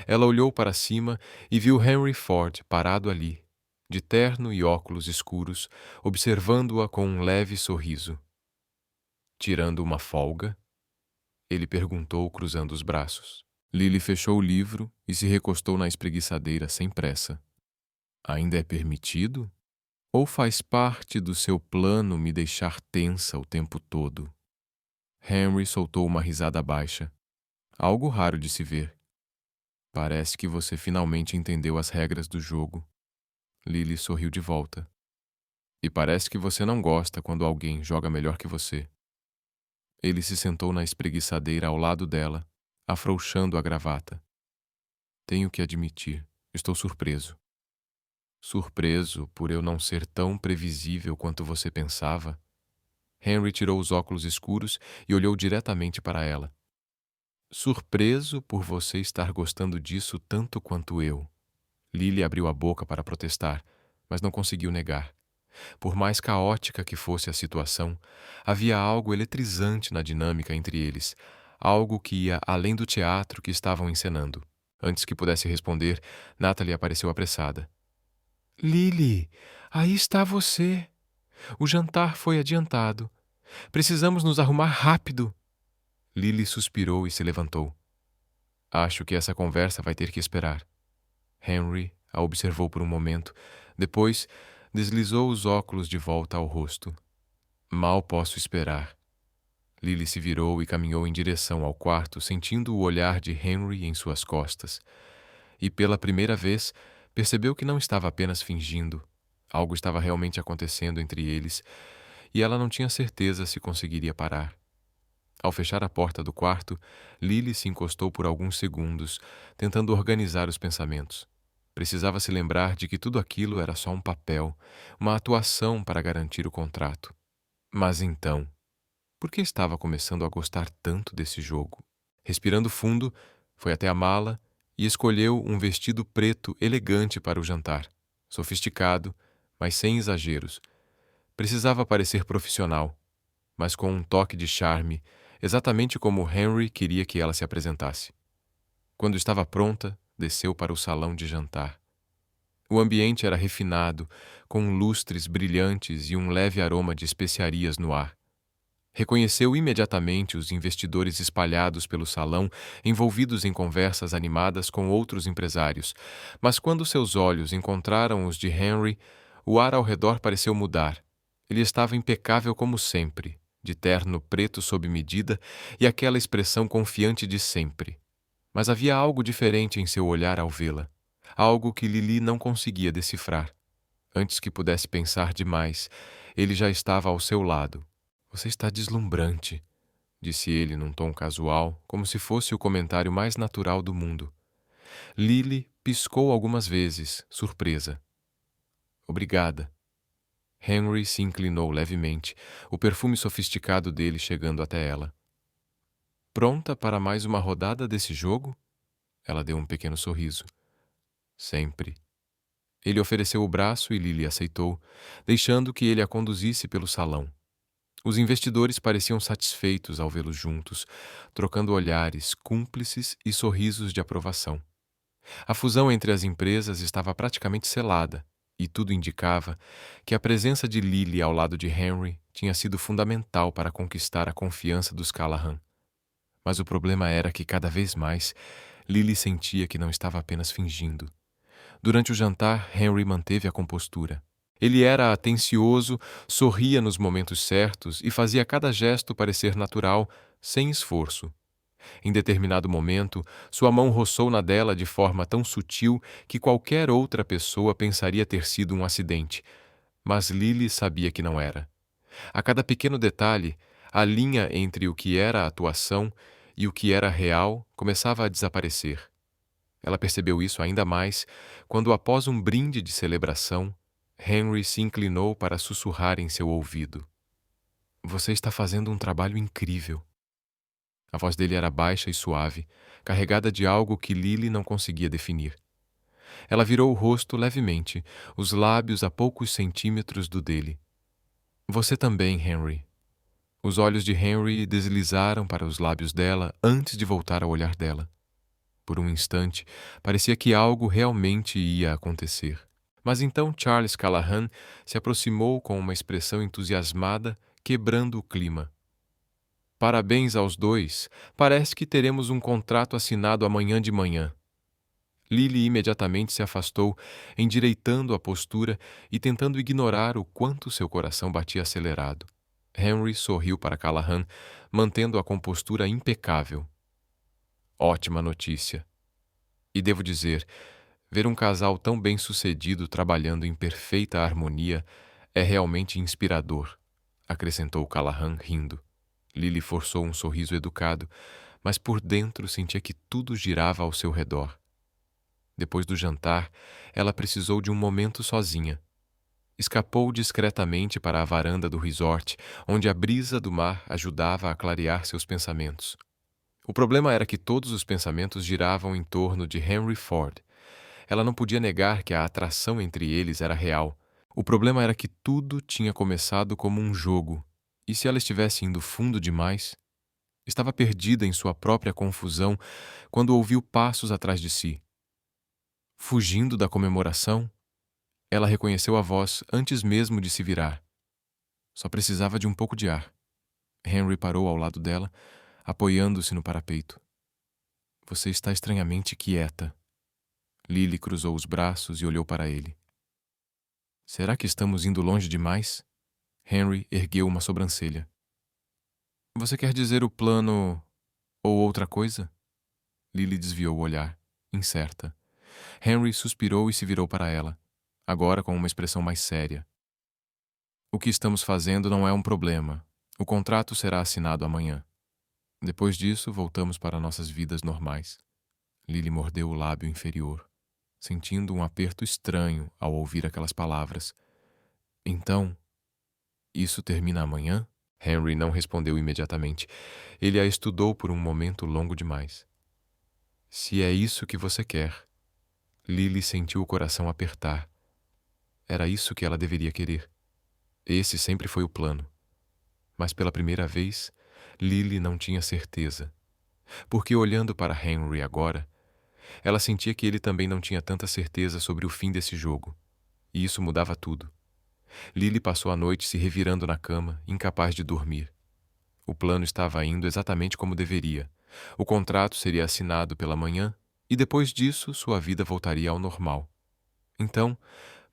Ela olhou para cima e viu Henry Ford parado ali, de terno e óculos escuros, observando-a com um leve sorriso. "Tirando uma folga?" ele perguntou, cruzando os braços. Lily fechou o livro e se recostou na espreguiçadeira sem pressa. "Ainda é permitido? Ou faz parte do seu plano me deixar tensa o tempo todo?" Henry soltou uma risada baixa. "Algo raro de se ver." "Parece que você finalmente entendeu as regras do jogo." Lily sorriu de volta. "E parece que você não gosta quando alguém joga melhor que você." Ele se sentou na espreguiçadeira ao lado dela, afrouxando a gravata. "Tenho que admitir, estou surpreso." "Surpreso por eu não ser tão previsível quanto você pensava?" Henry tirou os óculos escuros e olhou diretamente para ela. "Surpreso por você estar gostando disso tanto quanto eu." Lily abriu a boca para protestar, mas não conseguiu negar. Por mais caótica que fosse a situação, havia algo eletrizante na dinâmica entre eles, algo que ia além do teatro que estavam encenando. Antes que pudesse responder, Natalie apareceu apressada. Lily, aí está você. O jantar foi adiantado. Precisamos nos arrumar rápido. Lily suspirou e se levantou. Acho que essa conversa vai ter que esperar. Henry a observou por um momento. Depois, deslizou os óculos de volta ao rosto. Mal posso esperar. Lily se virou e caminhou em direção ao quarto, sentindo o olhar de Henry em suas costas. E pela primeira vez, percebeu que não estava apenas fingindo. Algo estava realmente acontecendo entre eles, e ela não tinha certeza se conseguiria parar. Ao fechar a porta do quarto, Lily se encostou por alguns segundos, tentando organizar os pensamentos. Precisava se lembrar de que tudo aquilo era só um papel, uma atuação para garantir o contrato. Mas então, por que estava começando a gostar tanto desse jogo? Respirando fundo, foi até a mala e escolheu um vestido preto elegante para o jantar. Sofisticado, mas sem exageros. Precisava parecer profissional, mas com um toque de charme, exatamente como Henry queria que ela se apresentasse. Quando estava pronta, desceu para o salão de jantar. O ambiente era refinado, com lustres brilhantes e um leve aroma de especiarias no ar. Reconheceu imediatamente os investidores espalhados pelo salão, envolvidos em conversas animadas com outros empresários, mas quando seus olhos encontraram os de Henry, o ar ao redor pareceu mudar. Ele estava impecável como sempre, de terno preto sob medida e aquela expressão confiante de sempre. Mas havia algo diferente em seu olhar ao vê-la, algo que Lily não conseguia decifrar. Antes que pudesse pensar demais, ele já estava ao seu lado. Você está deslumbrante, disse ele num tom casual, como se fosse o comentário mais natural do mundo. Lily piscou algumas vezes, surpresa. Obrigada. Henry se inclinou levemente, o perfume sofisticado dele chegando até ela. Pronta para mais uma rodada desse jogo? Ela deu um pequeno sorriso. Sempre. Ele ofereceu o braço e Lily aceitou, deixando que ele a conduzisse pelo salão. Os investidores pareciam satisfeitos ao vê-los juntos, trocando olhares, cúmplices e sorrisos de aprovação. A fusão entre as empresas estava praticamente selada, e tudo indicava que a presença de Lily ao lado de Henry tinha sido fundamental para conquistar a confiança dos Callahan. Mas o problema era que, cada vez mais, Lily sentia que não estava apenas fingindo. Durante o jantar, Henry manteve a compostura. Ele era atencioso, sorria nos momentos certos e fazia cada gesto parecer natural, sem esforço. Em determinado momento, sua mão roçou na dela de forma tão sutil que qualquer outra pessoa pensaria ter sido um acidente, mas Lily sabia que não era. A cada pequeno detalhe, a linha entre o que era atuação e o que era real começava a desaparecer. Ela percebeu isso ainda mais quando, após um brinde de celebração, Henry se inclinou para sussurrar em seu ouvido. Você está fazendo um trabalho incrível. A voz dele era baixa e suave, carregada de algo que Lily não conseguia definir. Ela virou o rosto levemente, os lábios a poucos centímetros do dele. Você também, Henry. Os olhos de Henry deslizaram para os lábios dela antes de voltar ao olhar dela. Por um instante, parecia que algo realmente ia acontecer. Mas então Charles Callahan se aproximou com uma expressão entusiasmada, quebrando o clima. Parabéns aos dois. Parece que teremos um contrato assinado amanhã de manhã. Lily imediatamente se afastou, endireitando a postura e tentando ignorar o quanto seu coração batia acelerado. Henry sorriu para Callahan, mantendo a compostura impecável. Ótima notícia. E devo dizer, ver um casal tão bem-sucedido trabalhando em perfeita harmonia é realmente inspirador, acrescentou Callahan rindo. Lily forçou um sorriso educado, mas por dentro sentia que tudo girava ao seu redor. Depois do jantar, ela precisou de um momento sozinha. Escapou discretamente para a varanda do resort, onde a brisa do mar ajudava a clarear seus pensamentos. O problema era que todos os pensamentos giravam em torno de Henry Ford. Ela não podia negar que a atração entre eles era real. O problema era que tudo tinha começado como um jogo, e se ela estivesse indo fundo demais, estava perdida em sua própria confusão quando ouviu passos atrás de si. Fugindo da comemoração, ela reconheceu a voz antes mesmo de se virar. Só precisava de um pouco de ar. Henry parou ao lado dela, apoiando-se no parapeito. Você está estranhamente quieta. Lily cruzou os braços e olhou para ele. Será que estamos indo longe demais? Henry ergueu uma sobrancelha. Você quer dizer o plano ou outra coisa? Lily desviou o olhar, incerta. Henry suspirou e se virou para ela, agora com uma expressão mais séria. O que estamos fazendo não é um problema. O contrato será assinado amanhã. Depois disso, voltamos para nossas vidas normais. Lily mordeu o lábio inferior, sentindo um aperto estranho ao ouvir aquelas palavras. Então, isso termina amanhã? Henry não respondeu imediatamente. Ele a estudou por um momento longo demais. Se é isso que você quer. Lily sentiu o coração apertar. Era isso que ela deveria querer. Esse sempre foi o plano. Mas pela primeira vez, Lily não tinha certeza. Porque olhando para Henry agora, ela sentia que ele também não tinha tanta certeza sobre o fim desse jogo. E isso mudava tudo. Lily passou a noite se revirando na cama, incapaz de dormir. O plano estava indo exatamente como deveria. O contrato seria assinado pela manhã e depois disso sua vida voltaria ao normal. Então,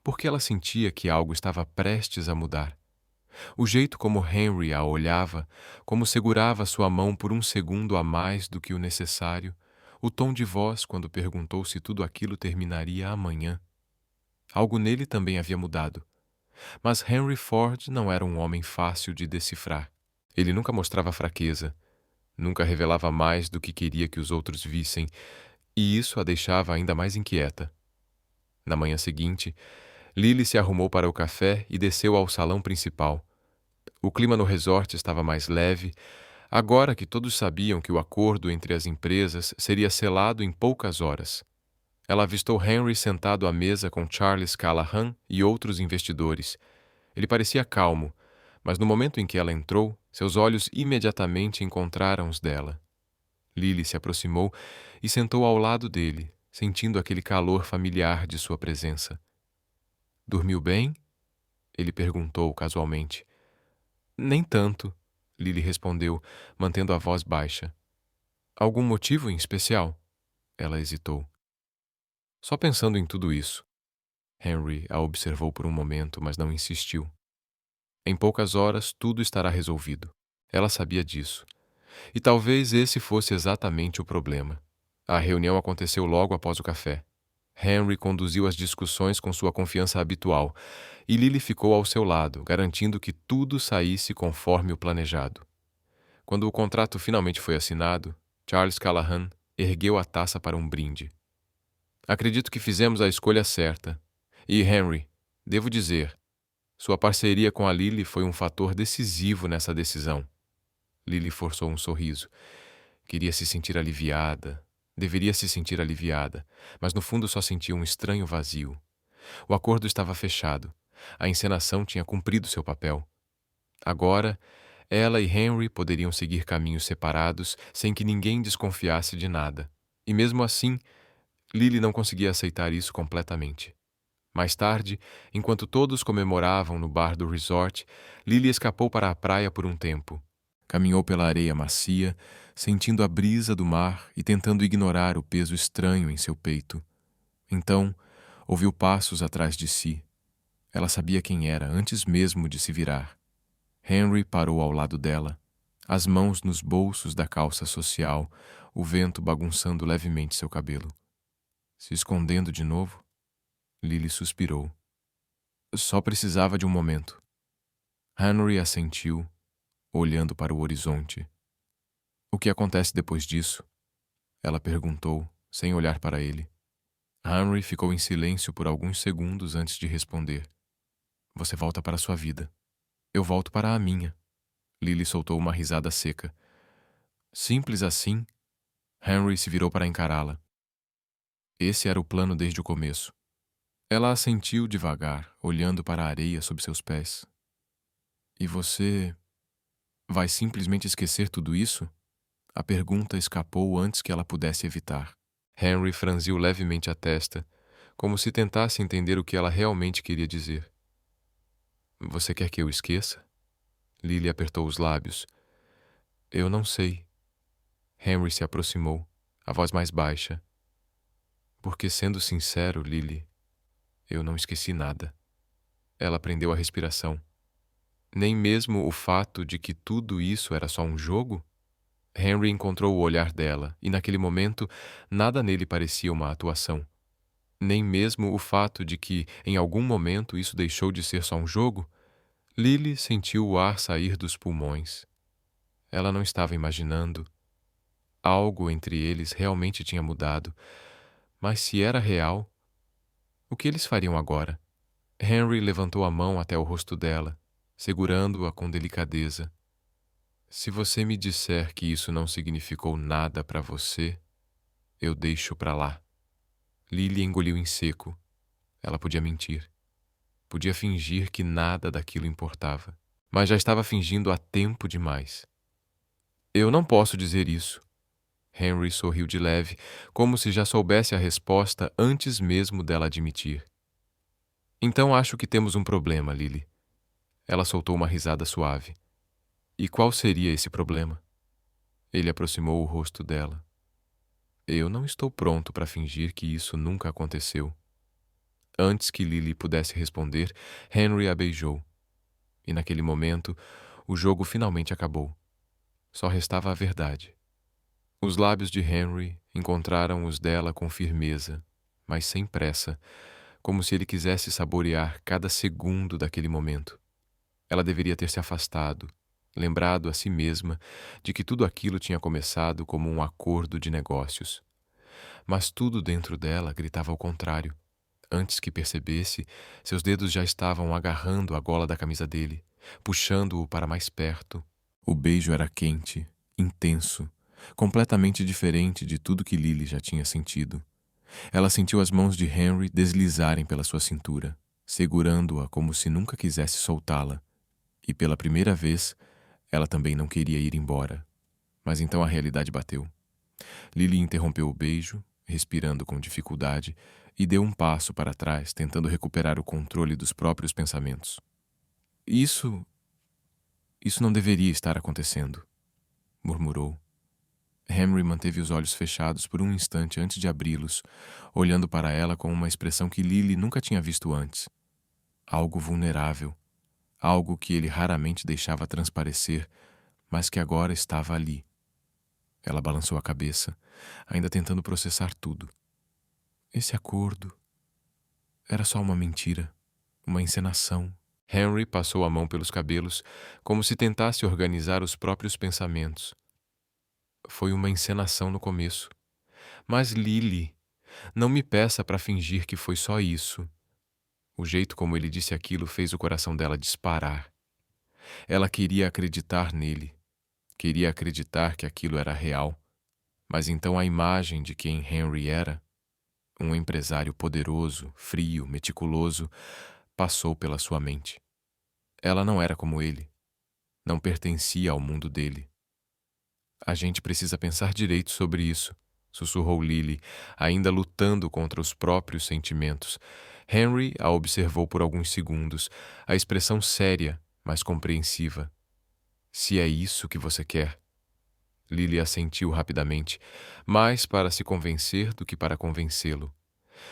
por que ela sentia que algo estava prestes a mudar? O jeito como Henry a olhava, como segurava sua mão por um segundo a mais do que o necessário, o tom de voz quando perguntou se tudo aquilo terminaria amanhã. Algo nele também havia mudado. Mas Henry Ford não era um homem fácil de decifrar. Ele nunca mostrava fraqueza, nunca revelava mais do que queria que os outros vissem, e isso a deixava ainda mais inquieta. Na manhã seguinte, Lily se arrumou para o café e desceu ao salão principal. O clima no resort estava mais leve, agora que todos sabiam que o acordo entre as empresas seria selado em poucas horas. Ela avistou Henry sentado à mesa com Charles Callahan e outros investidores. Ele parecia calmo, mas no momento em que ela entrou, seus olhos imediatamente encontraram os dela. Lily se aproximou e sentou ao lado dele, sentindo aquele calor familiar de sua presença. Dormiu bem? Ele perguntou casualmente. Nem tanto, Lily respondeu, mantendo a voz baixa. Algum motivo em especial? Ela hesitou. Só pensando em tudo isso. Henry a observou por um momento, mas não insistiu. Em poucas horas, tudo estará resolvido. Ela sabia disso. E talvez esse fosse exatamente o problema. A reunião aconteceu logo após o café. Henry conduziu as discussões com sua confiança habitual, e Lily ficou ao seu lado, garantindo que tudo saísse conforme o planejado. Quando o contrato finalmente foi assinado, Charles Callahan ergueu a taça para um brinde. Acredito que fizemos a escolha certa. E, Henry, devo dizer, sua parceria com a Lily foi um fator decisivo nessa decisão. Lily forçou um sorriso. Queria se sentir aliviada. Deveria se sentir aliviada, mas no fundo só sentia um estranho vazio. O acordo estava fechado. A encenação tinha cumprido seu papel. Agora, ela e Henry poderiam seguir caminhos separados sem que ninguém desconfiasse de nada. E mesmo assim, Lily não conseguia aceitar isso completamente. Mais tarde, enquanto todos comemoravam no bar do resort, Lily escapou para a praia por um tempo. Caminhou pela areia macia, sentindo a brisa do mar e tentando ignorar o peso estranho em seu peito. Então, ouviu passos atrás de si. Ela sabia quem era antes mesmo de se virar. Henry parou ao lado dela, as mãos nos bolsos da calça social, o vento bagunçando levemente seu cabelo. Se escondendo de novo? Lily suspirou. Só precisava de um momento. Henry assentiu, olhando para o horizonte. O que acontece depois disso? Ela perguntou, sem olhar para ele. Henry ficou em silêncio por alguns segundos antes de responder. Você volta para sua vida. Eu volto para a minha. Lily soltou uma risada seca. Simples assim? Henry se virou para encará-la. Esse era o plano desde o começo. Ela assentiu devagar, olhando para a areia sob seus pés. E você vai simplesmente esquecer tudo isso? A pergunta escapou antes que ela pudesse evitar. Henry franziu levemente a testa, como se tentasse entender o que ela realmente queria dizer. Você quer que eu esqueça? Lily apertou os lábios. Eu não sei. Henry se aproximou, a voz mais baixa. Porque, sendo sincero, Lily, eu não esqueci nada. Ela prendeu a respiração. Nem mesmo o fato de que tudo isso era só um jogo? Henry encontrou o olhar dela, e naquele momento, nada nele parecia uma atuação. Nem mesmo o fato de que, em algum momento, isso deixou de ser só um jogo? Lily sentiu o ar sair dos pulmões. Ela não estava imaginando. Algo entre eles realmente tinha mudado. Mas se era real, o que eles fariam agora? Henry levantou a mão até o rosto dela, segurando-a com delicadeza. Se você me disser que isso não significou nada para você, eu deixo para lá. Lily engoliu em seco. Ela podia mentir. Podia fingir que nada daquilo importava. Mas já estava fingindo há tempo demais. Eu não posso dizer isso. Henry sorriu de leve, como se já soubesse a resposta antes mesmo dela admitir. Então acho que temos um problema, Lily. Ela soltou uma risada suave. E qual seria esse problema? Ele aproximou o rosto dela. Eu não estou pronto para fingir que isso nunca aconteceu. Antes que Lily pudesse responder, Henry a beijou. E naquele momento, o jogo finalmente acabou. Só restava a verdade. Os lábios de Henry encontraram os dela com firmeza, mas sem pressa, como se ele quisesse saborear cada segundo daquele momento. Ela deveria ter se afastado, lembrado a si mesma de que tudo aquilo tinha começado como um acordo de negócios. Mas tudo dentro dela gritava ao contrário. Antes que percebesse, seus dedos já estavam agarrando a gola da camisa dele, puxando-o para mais perto. O beijo era quente, intenso, completamente diferente de tudo que Lily já tinha sentido. Ela sentiu as mãos de Henry deslizarem pela sua cintura, segurando-a como se nunca quisesse soltá-la. E pela primeira vez, ela também não queria ir embora. Mas então a realidade bateu. Lily interrompeu o beijo, respirando com dificuldade, e deu um passo para trás, tentando recuperar o controle dos próprios pensamentos. Isso não deveria estar acontecendo, murmurou. Henry manteve os olhos fechados por um instante antes de abri-los, olhando para ela com uma expressão que Lily nunca tinha visto antes. Algo vulnerável, algo que ele raramente deixava transparecer, mas que agora estava ali. Ela balançou a cabeça, ainda tentando processar tudo. Esse acordo era só uma mentira, uma encenação. Henry passou a mão pelos cabelos, como se tentasse organizar os próprios pensamentos. Foi uma encenação no começo. Mas Lily, não me peça para fingir que foi só isso. O jeito como ele disse aquilo fez o coração dela disparar. Ela queria acreditar nele. Queria acreditar que aquilo era real. Mas então a imagem de quem Henry era, um empresário poderoso, frio, meticuloso, passou pela sua mente. Ela não era como ele. Não pertencia ao mundo dele. A gente precisa pensar direito sobre isso, sussurrou Lily, ainda lutando contra os próprios sentimentos. Henry a observou por alguns segundos, a expressão séria, mas compreensiva. Se é isso que você quer. Lily assentiu rapidamente, mais para se convencer do que para convencê-lo.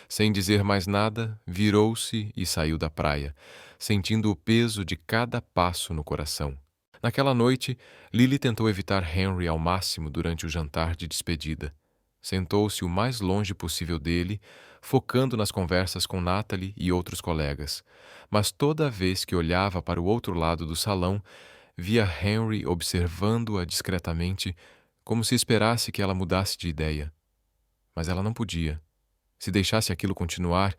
Sem dizer mais nada, virou-se e saiu da praia, sentindo o peso de cada passo no coração. Naquela noite, Lily tentou evitar Henry ao máximo durante o jantar de despedida. Sentou-se o mais longe possível dele, focando nas conversas com Natalie e outros colegas. Mas toda vez que olhava para o outro lado do salão, via Henry observando-a discretamente, como se esperasse que ela mudasse de ideia. Mas ela não podia. Se deixasse aquilo continuar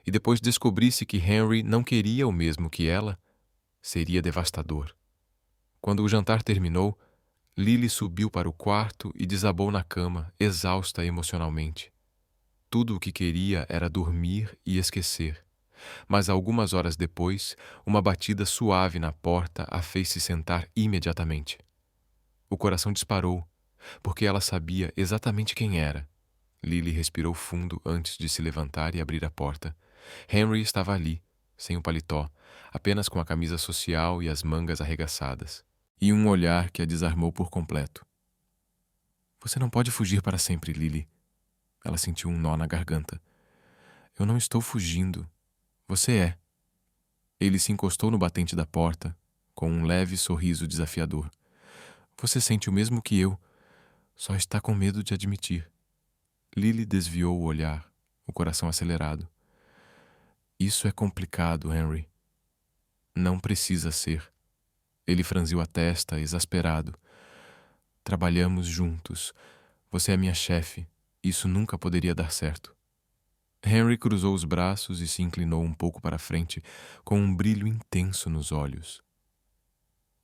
e depois descobrisse que Henry não queria o mesmo que ela, seria devastador. Quando o jantar terminou, Lily subiu para o quarto e desabou na cama, exausta emocionalmente. Tudo o que queria era dormir e esquecer. Mas algumas horas depois, uma batida suave na porta a fez se sentar imediatamente. O coração disparou, porque ela sabia exatamente quem era. Lily respirou fundo antes de se levantar e abrir a porta. Henry estava ali, sem o paletó, apenas com a camisa social e as mangas arregaçadas. E um olhar que a desarmou por completo. Você não pode fugir para sempre, Lily. Ela sentiu um nó na garganta. Eu não estou fugindo. Você é. Ele se encostou no batente da porta, com um leve sorriso desafiador. Você sente o mesmo que eu, só está com medo de admitir. Lily desviou o olhar, o coração acelerado. Isso é complicado, Henry. Não precisa ser. Ele franziu a testa, exasperado. Trabalhamos juntos. Você é minha chefe. Isso nunca poderia dar certo. Henry cruzou os braços e se inclinou um pouco para frente, com um brilho intenso nos olhos.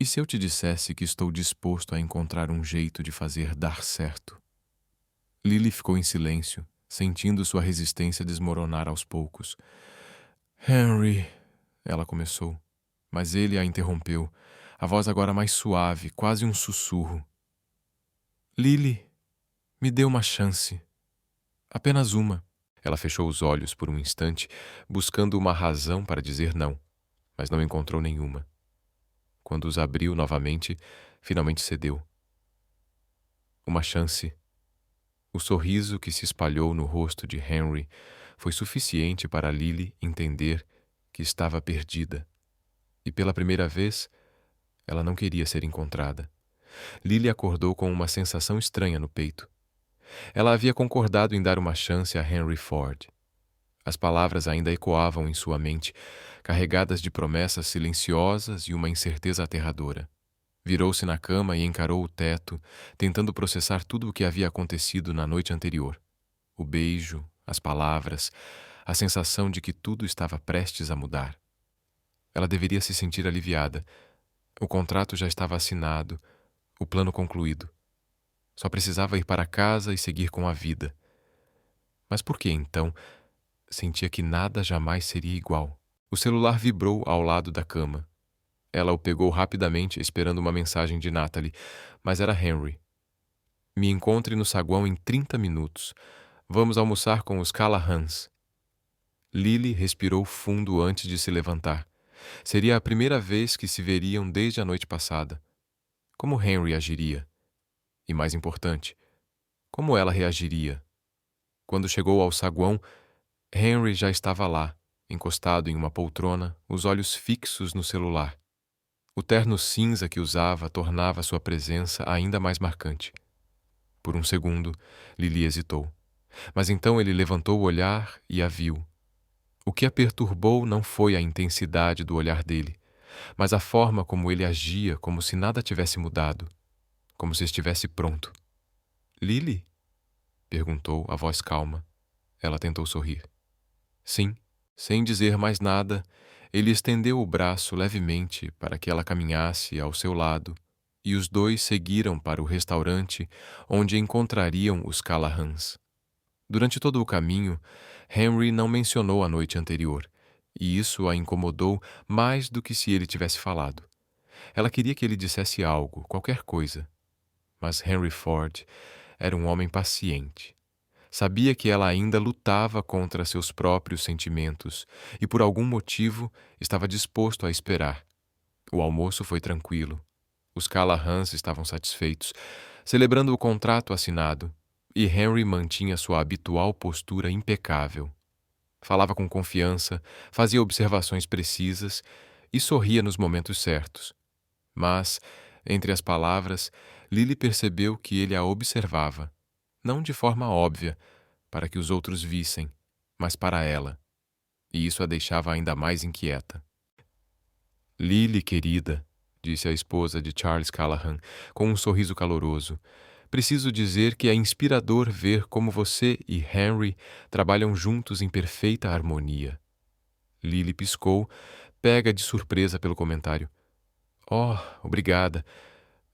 E se eu te dissesse que estou disposto a encontrar um jeito de fazer dar certo? Lily ficou em silêncio, sentindo sua resistência desmoronar aos poucos. Henry, ela começou, mas ele a interrompeu, a voz agora mais suave, quase um sussurro. Lily, me dê uma chance. Apenas uma. Ela fechou os olhos por um instante, buscando uma razão para dizer não, mas não encontrou nenhuma. Quando os abriu novamente, finalmente cedeu. Uma chance. O sorriso que se espalhou no rosto de Henry foi suficiente para Lily entender que estava perdida. E pela primeira vez, ela não queria ser encontrada. Lily acordou com uma sensação estranha no peito. Ela havia concordado em dar uma chance a Henry Ford. As palavras ainda ecoavam em sua mente, carregadas de promessas silenciosas e uma incerteza aterradora. Virou-se na cama e encarou o teto, tentando processar tudo o que havia acontecido na noite anterior. O beijo, as palavras, a sensação de que tudo estava prestes a mudar. Ela deveria se sentir aliviada. O contrato já estava assinado, o plano concluído. Só precisava ir para casa e seguir com a vida. Mas por que, então, sentia que nada jamais seria igual? O celular vibrou ao lado da cama. Ela o pegou rapidamente, esperando uma mensagem de Natalie, mas era Henry. Me encontre no saguão em 30 minutos. Vamos almoçar com os Callahans. Lily respirou fundo antes de se levantar. Seria a primeira vez que se veriam desde a noite passada. Como Henry agiria? E mais importante, como ela reagiria? Quando chegou ao saguão, Henry já estava lá, encostado em uma poltrona, os olhos fixos no celular. O terno cinza que usava tornava sua presença ainda mais marcante. Por um segundo, Lily hesitou. Mas então ele levantou o olhar e a viu. O que a perturbou não foi a intensidade do olhar dele, mas a forma como ele agia, como se nada tivesse mudado, como se estivesse pronto. Lily? Perguntou, a voz calma. Ela tentou sorrir. Sim. Sem dizer mais nada, ele estendeu o braço levemente para que ela caminhasse ao seu lado, e os dois seguiram para o restaurante onde encontrariam os Callahans. Durante todo o caminho, Henry não mencionou a noite anterior, e isso a incomodou mais do que se ele tivesse falado. Ela queria que ele dissesse algo, qualquer coisa. Mas Henry Ford era um homem paciente. Sabia que ela ainda lutava contra seus próprios sentimentos e, por algum motivo, estava disposto a esperar. O almoço foi tranquilo. Os Callahans estavam satisfeitos, celebrando o contrato assinado, e Henry mantinha sua habitual postura impecável. Falava com confiança, fazia observações precisas e sorria nos momentos certos. Mas, entre as palavras, Lily percebeu que ele a observava. Não de forma óbvia, para que os outros vissem, mas para ela, e isso a deixava ainda mais inquieta. Lily, querida, disse a esposa de Charles Callahan, com um sorriso caloroso, preciso dizer que é inspirador ver como você e Henry trabalham juntos em perfeita harmonia. Lily piscou, pega de surpresa pelo comentário. Oh, obrigada.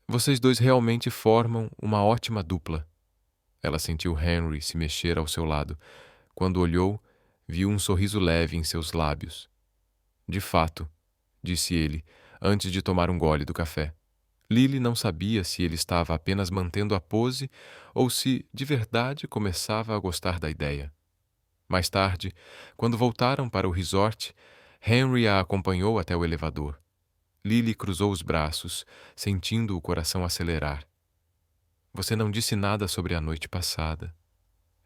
Vocês dois realmente formam uma ótima dupla. Ela sentiu Henry se mexer ao seu lado. Quando olhou, viu um sorriso leve em seus lábios. De fato, disse ele, antes de tomar um gole do café. Lily não sabia se ele estava apenas mantendo a pose ou se, de verdade, começava a gostar da ideia. Mais tarde, quando voltaram para o resort, Henry a acompanhou até o elevador. Lily cruzou os braços, sentindo o coração acelerar. Você não disse nada sobre a noite passada.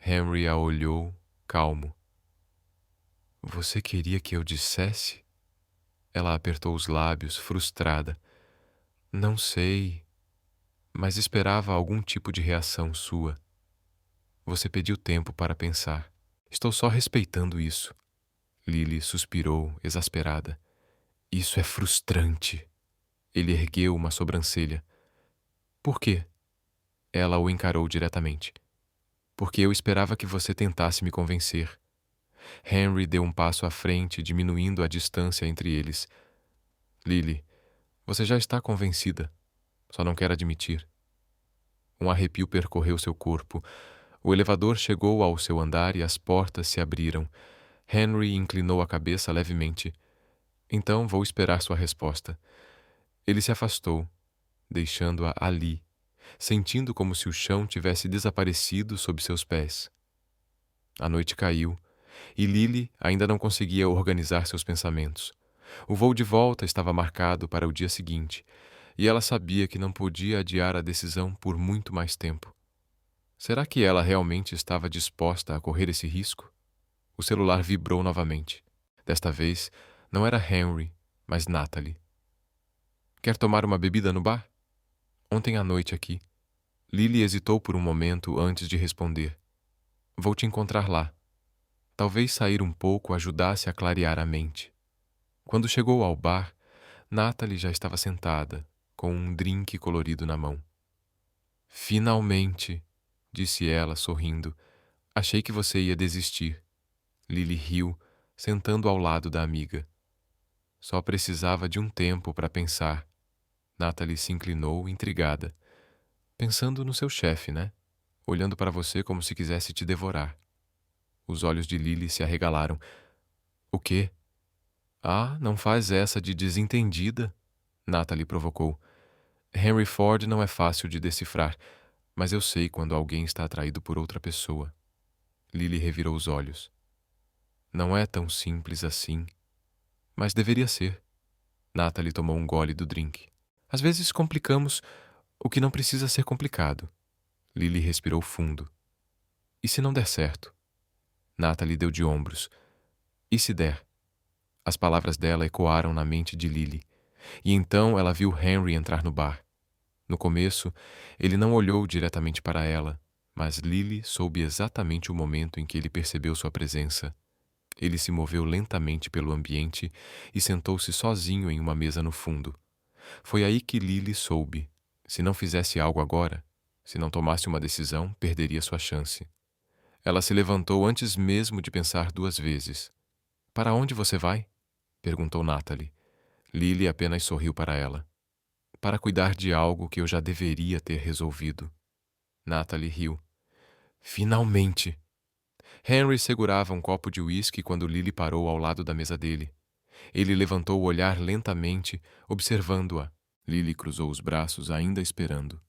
Henry a olhou, calmo. Você queria que eu dissesse? Ela apertou os lábios, frustrada. Não sei, mas esperava algum tipo de reação sua. Você pediu tempo para pensar. Estou só respeitando isso. Lily suspirou, exasperada. Isso é frustrante. Ele ergueu uma sobrancelha. Por quê? Ela o encarou diretamente. Porque eu esperava que você tentasse me convencer. Henry deu um passo à frente, diminuindo a distância entre eles. Lily, você já está convencida. Só não quer admitir. Um arrepio percorreu seu corpo. O elevador chegou ao seu andar e as portas se abriram. Henry inclinou a cabeça levemente. Então vou esperar sua resposta. Ele se afastou, deixando-a ali, sentindo como se o chão tivesse desaparecido sob seus pés. A noite caiu, e Lily ainda não conseguia organizar seus pensamentos. O voo de volta estava marcado para o dia seguinte, e ela sabia que não podia adiar a decisão por muito mais tempo. Será que ela realmente estava disposta a correr esse risco? O celular vibrou novamente. Desta vez, não era Henry, mas Natalie. Quer tomar uma bebida no bar? Ontem à noite aqui. Lily hesitou por um momento antes de responder. Vou te encontrar lá. Talvez sair um pouco ajudasse a clarear a mente. Quando chegou ao bar, Natalie já estava sentada, com um drink colorido na mão. Finalmente, disse ela, sorrindo. Achei que você ia desistir. Lily riu, sentando ao lado da amiga. Só precisava de um tempo para pensar. Natalie se inclinou, intrigada. Pensando no seu chefe, né? Olhando para você como se quisesse te devorar. Os olhos de Lily se arregalaram. O quê? Ah, não faz essa de desentendida, Natalie provocou. Henry Ford não é fácil de decifrar, mas eu sei quando alguém está atraído por outra pessoa. Lily revirou os olhos. Não é tão simples assim, mas deveria ser. Natalie tomou um gole do drink. Às vezes complicamos o que não precisa ser complicado. Lily respirou fundo. E se não der certo? Natalie deu de ombros. E se der? As palavras dela ecoaram na mente de Lily. E então ela viu Henry entrar no bar. No começo, ele não olhou diretamente para ela, mas Lily soube exatamente o momento em que ele percebeu sua presença. Ele se moveu lentamente pelo ambiente e sentou-se sozinho em uma mesa no fundo. Foi aí que Lily soube. Se não fizesse algo agora, se não tomasse uma decisão, perderia sua chance. Ela se levantou antes mesmo de pensar duas vezes. Para onde você vai? Perguntou Natalie. Lily apenas sorriu para ela. Para cuidar de algo que eu já deveria ter resolvido. Natalie riu. Finalmente! Henry segurava um copo de uísque quando Lily parou ao lado da mesa dele. Ele levantou o olhar lentamente, observando-a. Lily cruzou os braços, ainda esperando.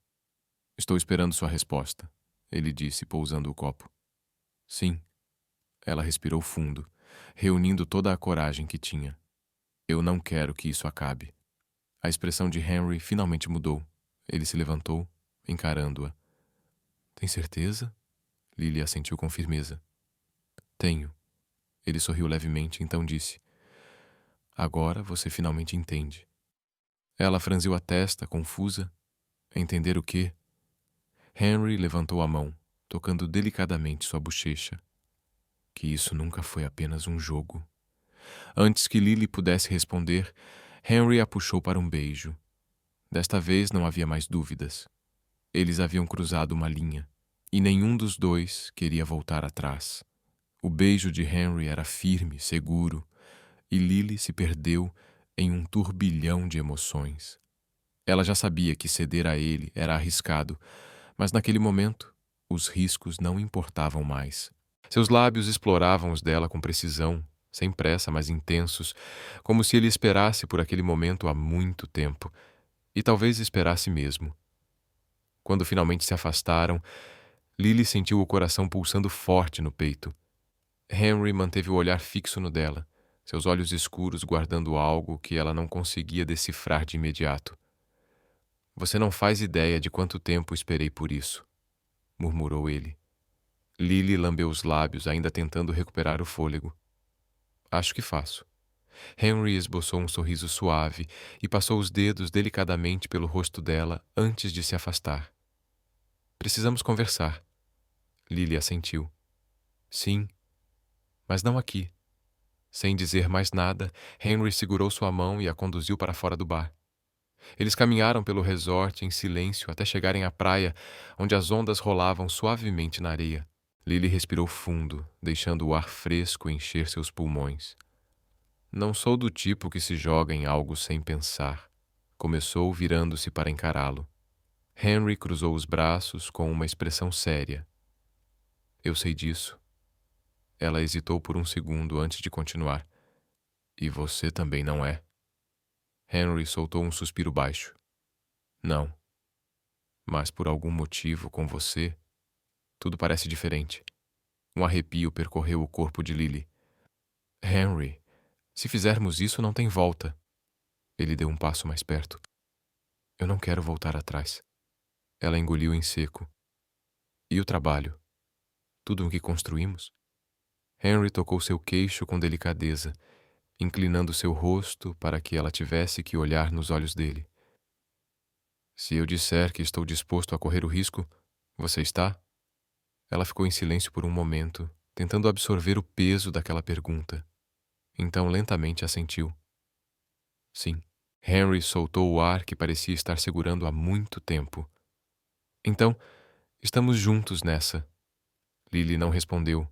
Estou esperando sua resposta, ele disse, pousando o copo. Sim. Ela respirou fundo, reunindo toda a coragem que tinha. Eu não quero que isso acabe. A expressão de Henry finalmente mudou. Ele se levantou, encarando-a. Tem certeza? Lily assentiu com firmeza. Tenho. Ele sorriu levemente, então disse. Agora você finalmente entende. Ela franziu a testa, confusa. Entender o quê? Henry levantou a mão, tocando delicadamente sua bochecha. Que isso nunca foi apenas um jogo. Antes que Lily pudesse responder, Henry a puxou para um beijo. Desta vez não havia mais dúvidas. Eles haviam cruzado uma linha, e nenhum dos dois queria voltar atrás. O beijo de Henry era firme, seguro, e Lily se perdeu em um turbilhão de emoções. Ela já sabia que ceder a ele era arriscado, mas naquele momento, os riscos não importavam mais. Seus lábios exploravam os dela com precisão, sem pressa, mas intensos, como se ele esperasse por aquele momento há muito tempo, e talvez esperasse mesmo. Quando finalmente se afastaram, Lily sentiu o coração pulsando forte no peito. Henry manteve o olhar fixo no dela, seus olhos escuros guardando algo que ela não conseguia decifrar de imediato. Você não faz ideia de quanto tempo esperei por isso, murmurou ele. Lily lambeu os lábios, ainda tentando recuperar o fôlego. Acho que faço. Henry esboçou um sorriso suave e passou os dedos delicadamente pelo rosto dela antes de se afastar. Precisamos conversar. Lily assentiu. Sim, mas não aqui. Sem dizer mais nada, Henry segurou sua mão e a conduziu para fora do bar. Eles caminharam pelo resort em silêncio até chegarem à praia, onde as ondas rolavam suavemente na areia. Lily respirou fundo, deixando o ar fresco encher seus pulmões. Não sou do tipo que se joga em algo sem pensar, começou virando-se para encará-lo. Henry cruzou os braços com uma expressão séria. Eu sei disso. Ela hesitou por um segundo antes de continuar. E você também não é? Henry soltou um suspiro baixo. Não. Mas por algum motivo, com você, tudo parece diferente. Um arrepio percorreu o corpo de Lily. Henry, se fizermos isso, não tem volta. Ele deu um passo mais perto. Eu não quero voltar atrás. Ela engoliu em seco. E o trabalho? Tudo o que construímos? Henry tocou seu queixo com delicadeza, inclinando seu rosto para que ela tivesse que olhar nos olhos dele. Se eu disser que estou disposto a correr o risco, você está? Ela ficou em silêncio por um momento, tentando absorver o peso daquela pergunta. Então lentamente assentiu. Sim. Henry soltou o ar que parecia estar segurando há muito tempo. Então, estamos juntos nessa. Lily não respondeu,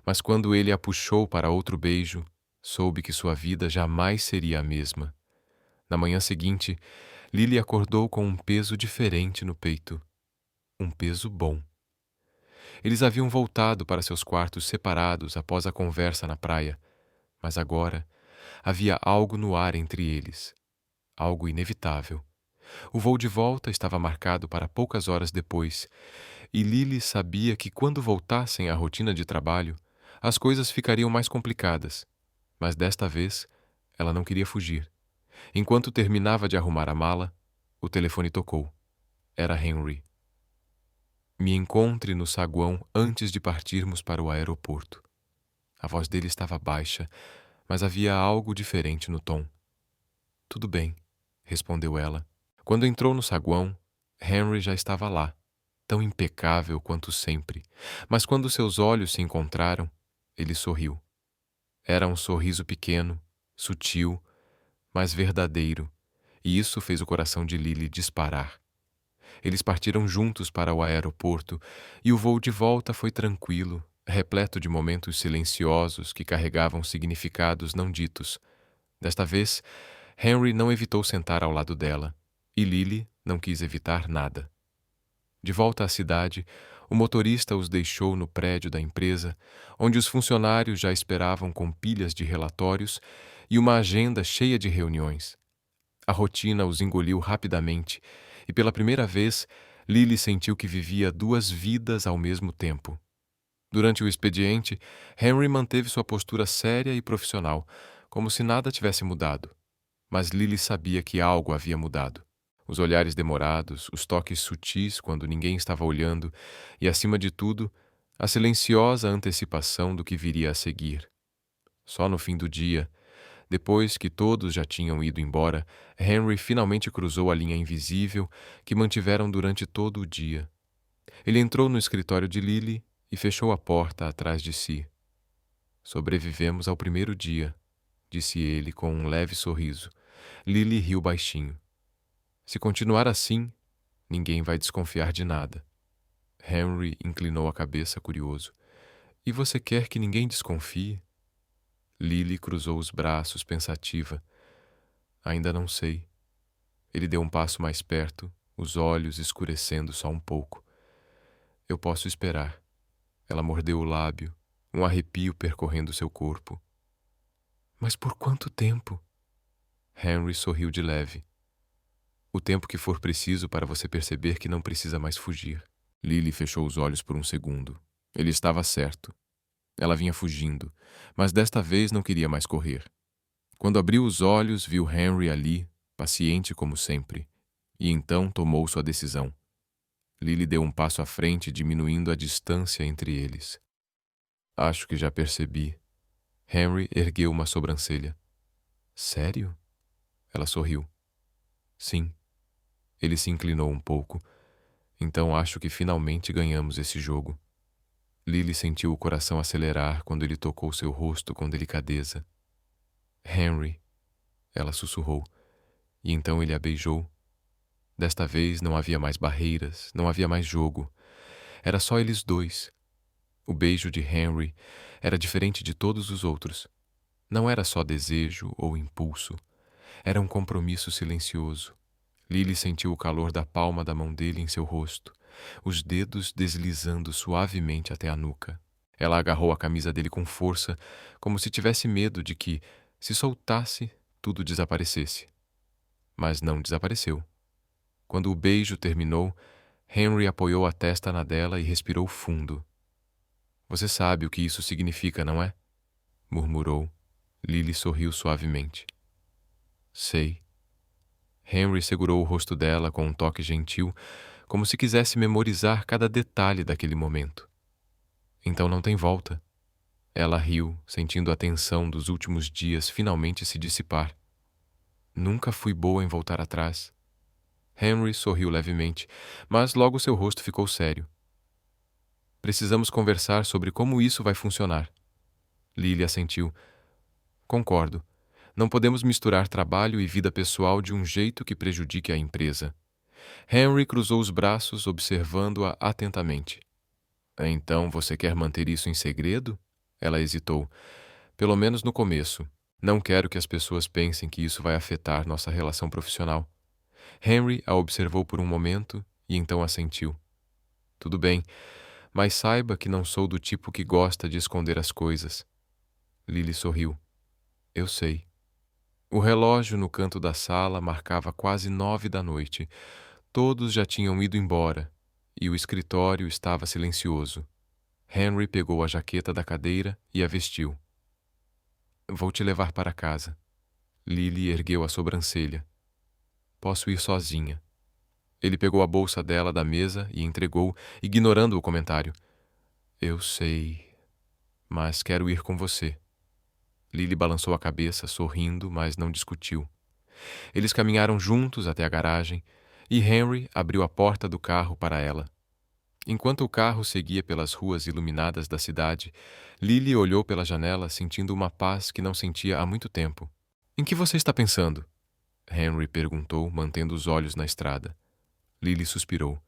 mas quando ele a puxou para outro beijo, soube que sua vida jamais seria a mesma. Na manhã seguinte, Lily acordou com um peso diferente no peito. Um peso bom. Eles haviam voltado para seus quartos separados após a conversa na praia, mas agora havia algo no ar entre eles. Algo inevitável. O voo de volta estava marcado para poucas horas depois, e Lily sabia que quando voltassem à rotina de trabalho, as coisas ficariam mais complicadas. Mas desta vez, ela não queria fugir. Enquanto terminava de arrumar a mala, o telefone tocou. Era Henry. Me encontre no saguão antes de partirmos para o aeroporto. A voz dele estava baixa, mas havia algo diferente no tom. Tudo bem, respondeu ela. Quando entrou no saguão, Henry já estava lá, tão impecável quanto sempre, mas quando seus olhos se encontraram, ele sorriu. Era um sorriso pequeno, sutil, mas verdadeiro, e isso fez o coração de Lily disparar. Eles partiram juntos para o aeroporto e o voo de volta foi tranquilo, repleto de momentos silenciosos que carregavam significados não ditos. Desta vez, Henry não evitou sentar ao lado dela, e Lily não quis evitar nada. De volta à cidade, o motorista os deixou no prédio da empresa, onde os funcionários já esperavam com pilhas de relatórios e uma agenda cheia de reuniões. A rotina os engoliu rapidamente, e pela primeira vez, Lily sentiu que vivia duas vidas ao mesmo tempo. Durante o expediente, Henry manteve sua postura séria e profissional, como se nada tivesse mudado. Mas Lily sabia que algo havia mudado. Os olhares demorados, os toques sutis quando ninguém estava olhando e, acima de tudo, a silenciosa antecipação do que viria a seguir. Só no fim do dia, depois que todos já tinham ido embora, Henry finalmente cruzou a linha invisível que mantiveram durante todo o dia. Ele entrou no escritório de Lily e fechou a porta atrás de si. Sobrevivemos ao primeiro dia, disse ele com um leve sorriso. Lily riu baixinho. Se continuar assim, ninguém vai desconfiar de nada. Henry inclinou a cabeça curioso. E você quer que ninguém desconfie? Lily cruzou os braços, pensativa. Ainda não sei. Ele deu um passo mais perto, os olhos escurecendo só um pouco. Eu posso esperar. Ela mordeu o lábio, um arrepio percorrendo seu corpo. Mas por quanto tempo? Henry sorriu de leve. O tempo que for preciso para você perceber que não precisa mais fugir. Lily fechou os olhos por um segundo. Ele estava certo. Ela vinha fugindo, mas desta vez não queria mais correr. Quando abriu os olhos, viu Henry ali, paciente como sempre, e então tomou sua decisão. Lily deu um passo à frente, diminuindo a distância entre eles. Acho que já percebi. Henry ergueu uma sobrancelha. Sério? Ela sorriu. Sim. Ele se inclinou um pouco. Então acho que finalmente ganhamos esse jogo. Lily sentiu o coração acelerar quando ele tocou seu rosto com delicadeza. Henry, ela sussurrou, e então ele a beijou. Desta vez não havia mais barreiras, não havia mais jogo. Era só eles dois. O beijo de Henry era diferente de todos os outros. Não era só desejo ou impulso. Era um compromisso silencioso. Lily sentiu o calor da palma da mão dele em seu rosto, os dedos deslizando suavemente até a nuca. Ela agarrou a camisa dele com força, como se tivesse medo de que, se soltasse, tudo desaparecesse. Mas não desapareceu. Quando o beijo terminou, Henry apoiou a testa na dela e respirou fundo. Você sabe o que isso significa, não é? Murmurou. Lily sorriu suavemente. Sei. Henry segurou o rosto dela com um toque gentil, como se quisesse memorizar cada detalhe daquele momento. Então não tem volta. Ela riu, sentindo a tensão dos últimos dias finalmente se dissipar. Nunca fui boa em voltar atrás. Henry sorriu levemente, mas logo seu rosto ficou sério. Precisamos conversar sobre como isso vai funcionar. Lily assentiu. Concordo. Não podemos misturar trabalho e vida pessoal de um jeito que prejudique a empresa. Henry cruzou os braços, observando-a atentamente. Então você quer manter isso em segredo? Ela hesitou. Pelo menos no começo. Não quero que as pessoas pensem que isso vai afetar nossa relação profissional. Henry a observou por um momento e então assentiu. Tudo bem, mas saiba que não sou do tipo que gosta de esconder as coisas. Lily sorriu. Eu sei. O relógio no canto da sala marcava quase 9 da noite. Todos já tinham ido embora e o escritório estava silencioso. Henry pegou a jaqueta da cadeira e a vestiu. Vou te levar para casa. Lily ergueu a sobrancelha. Posso ir sozinha. Ele pegou a bolsa dela da mesa e entregou, ignorando o comentário. Eu sei, mas quero ir com você. Lily balançou a cabeça, sorrindo, mas não discutiu. Eles caminharam juntos até a garagem e Henry abriu a porta do carro para ela. Enquanto o carro seguia pelas ruas iluminadas da cidade, Lily olhou pela janela, sentindo uma paz que não sentia há muito tempo. Em que você está pensando? Henry perguntou, mantendo os olhos na estrada. Lily suspirou.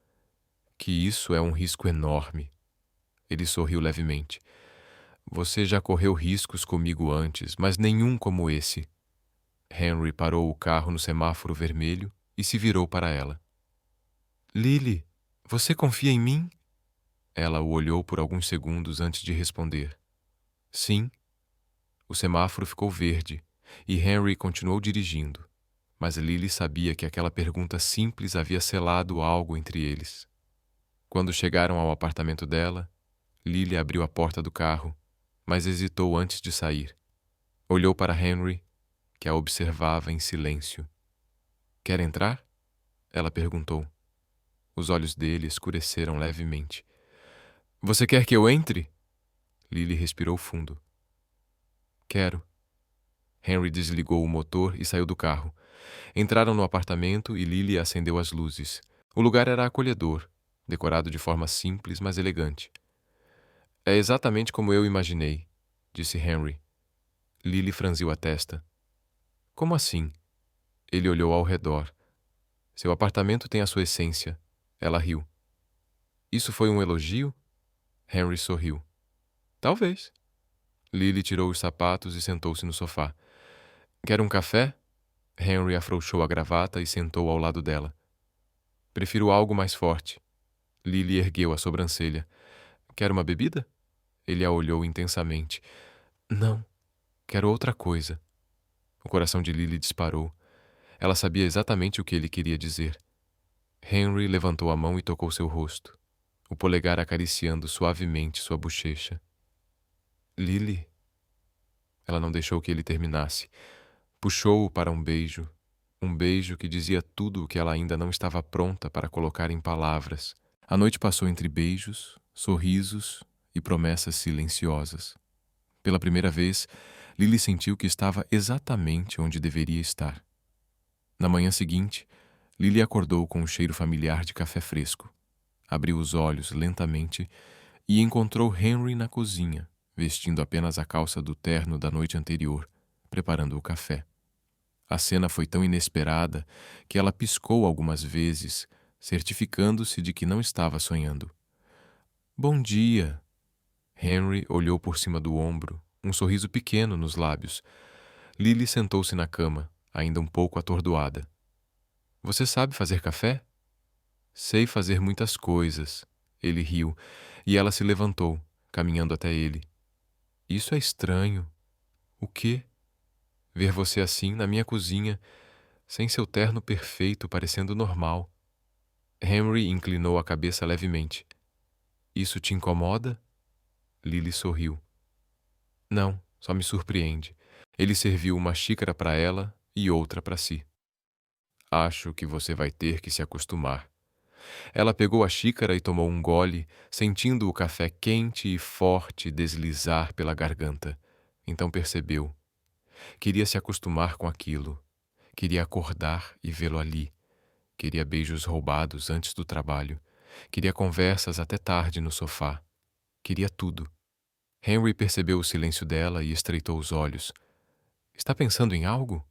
Que isso é um risco enorme. Ele sorriu levemente. Você já correu riscos comigo antes, mas nenhum como esse. Henry parou o carro no semáforo vermelho e se virou para ela. Lily, você confia em mim? Ela o olhou por alguns segundos antes de responder. Sim. O semáforo ficou verde e Henry continuou dirigindo, mas Lily sabia que aquela pergunta simples havia selado algo entre eles. Quando chegaram ao apartamento dela, Lily abriu a porta do carro, mas hesitou antes de sair. Olhou para Henry, que a observava em silêncio. Quer entrar? Ela perguntou. Os olhos dele escureceram levemente. Você quer que eu entre? Lily respirou fundo. Quero. Henry desligou o motor e saiu do carro. Entraram no apartamento e Lily acendeu as luzes. O lugar era acolhedor, decorado de forma simples, mas elegante. É exatamente como eu imaginei, disse Henry. Lily franziu a testa. Como assim? Ele olhou ao redor. Seu apartamento tem a sua essência. Ela riu. Isso foi um elogio? Henry sorriu. Talvez. Lily tirou os sapatos e sentou-se no sofá. Quer um café? Henry afrouxou a gravata e sentou ao lado dela. Prefiro algo mais forte. Lily ergueu a sobrancelha. Quer uma bebida? Ele a olhou intensamente. Não, quero outra coisa. O coração de Lily disparou. Ela sabia exatamente o que ele queria dizer. Henry levantou a mão e tocou seu rosto, o polegar acariciando suavemente sua bochecha. Lily? Ela não deixou que ele terminasse. Puxou-o para um beijo que dizia tudo o que ela ainda não estava pronta para colocar em palavras. A noite passou entre beijos, sorrisos e promessas silenciosas. Pela primeira vez, Lily sentiu que estava exatamente onde deveria estar. Na manhã seguinte, Lily acordou com um cheiro familiar de café fresco. Abriu os olhos lentamente e encontrou Henry na cozinha, vestindo apenas a calça do terno da noite anterior, preparando o café. A cena foi tão inesperada que ela piscou algumas vezes, certificando-se de que não estava sonhando. Bom dia! Henry olhou por cima do ombro, um sorriso pequeno nos lábios. Lily sentou-se na cama, ainda um pouco atordoada. Você sabe fazer café? Sei fazer muitas coisas. Ele riu, e ela se levantou, caminhando até ele. Isso é estranho. O quê? Ver você assim na minha cozinha, sem seu terno perfeito, parecendo normal. Henry inclinou a cabeça levemente. Isso te incomoda? Lily sorriu. Não, só me surpreende. Ele serviu uma xícara para ela e outra para si. Acho que você vai ter que se acostumar. Ela pegou a xícara e tomou um gole, sentindo o café quente e forte deslizar pela garganta. Então percebeu. Queria se acostumar com aquilo. Queria acordar e vê-lo ali. Queria beijos roubados antes do trabalho. Queria conversas até tarde no sofá. Queria tudo. Henry percebeu o silêncio dela e estreitou os olhos. Está pensando em algo?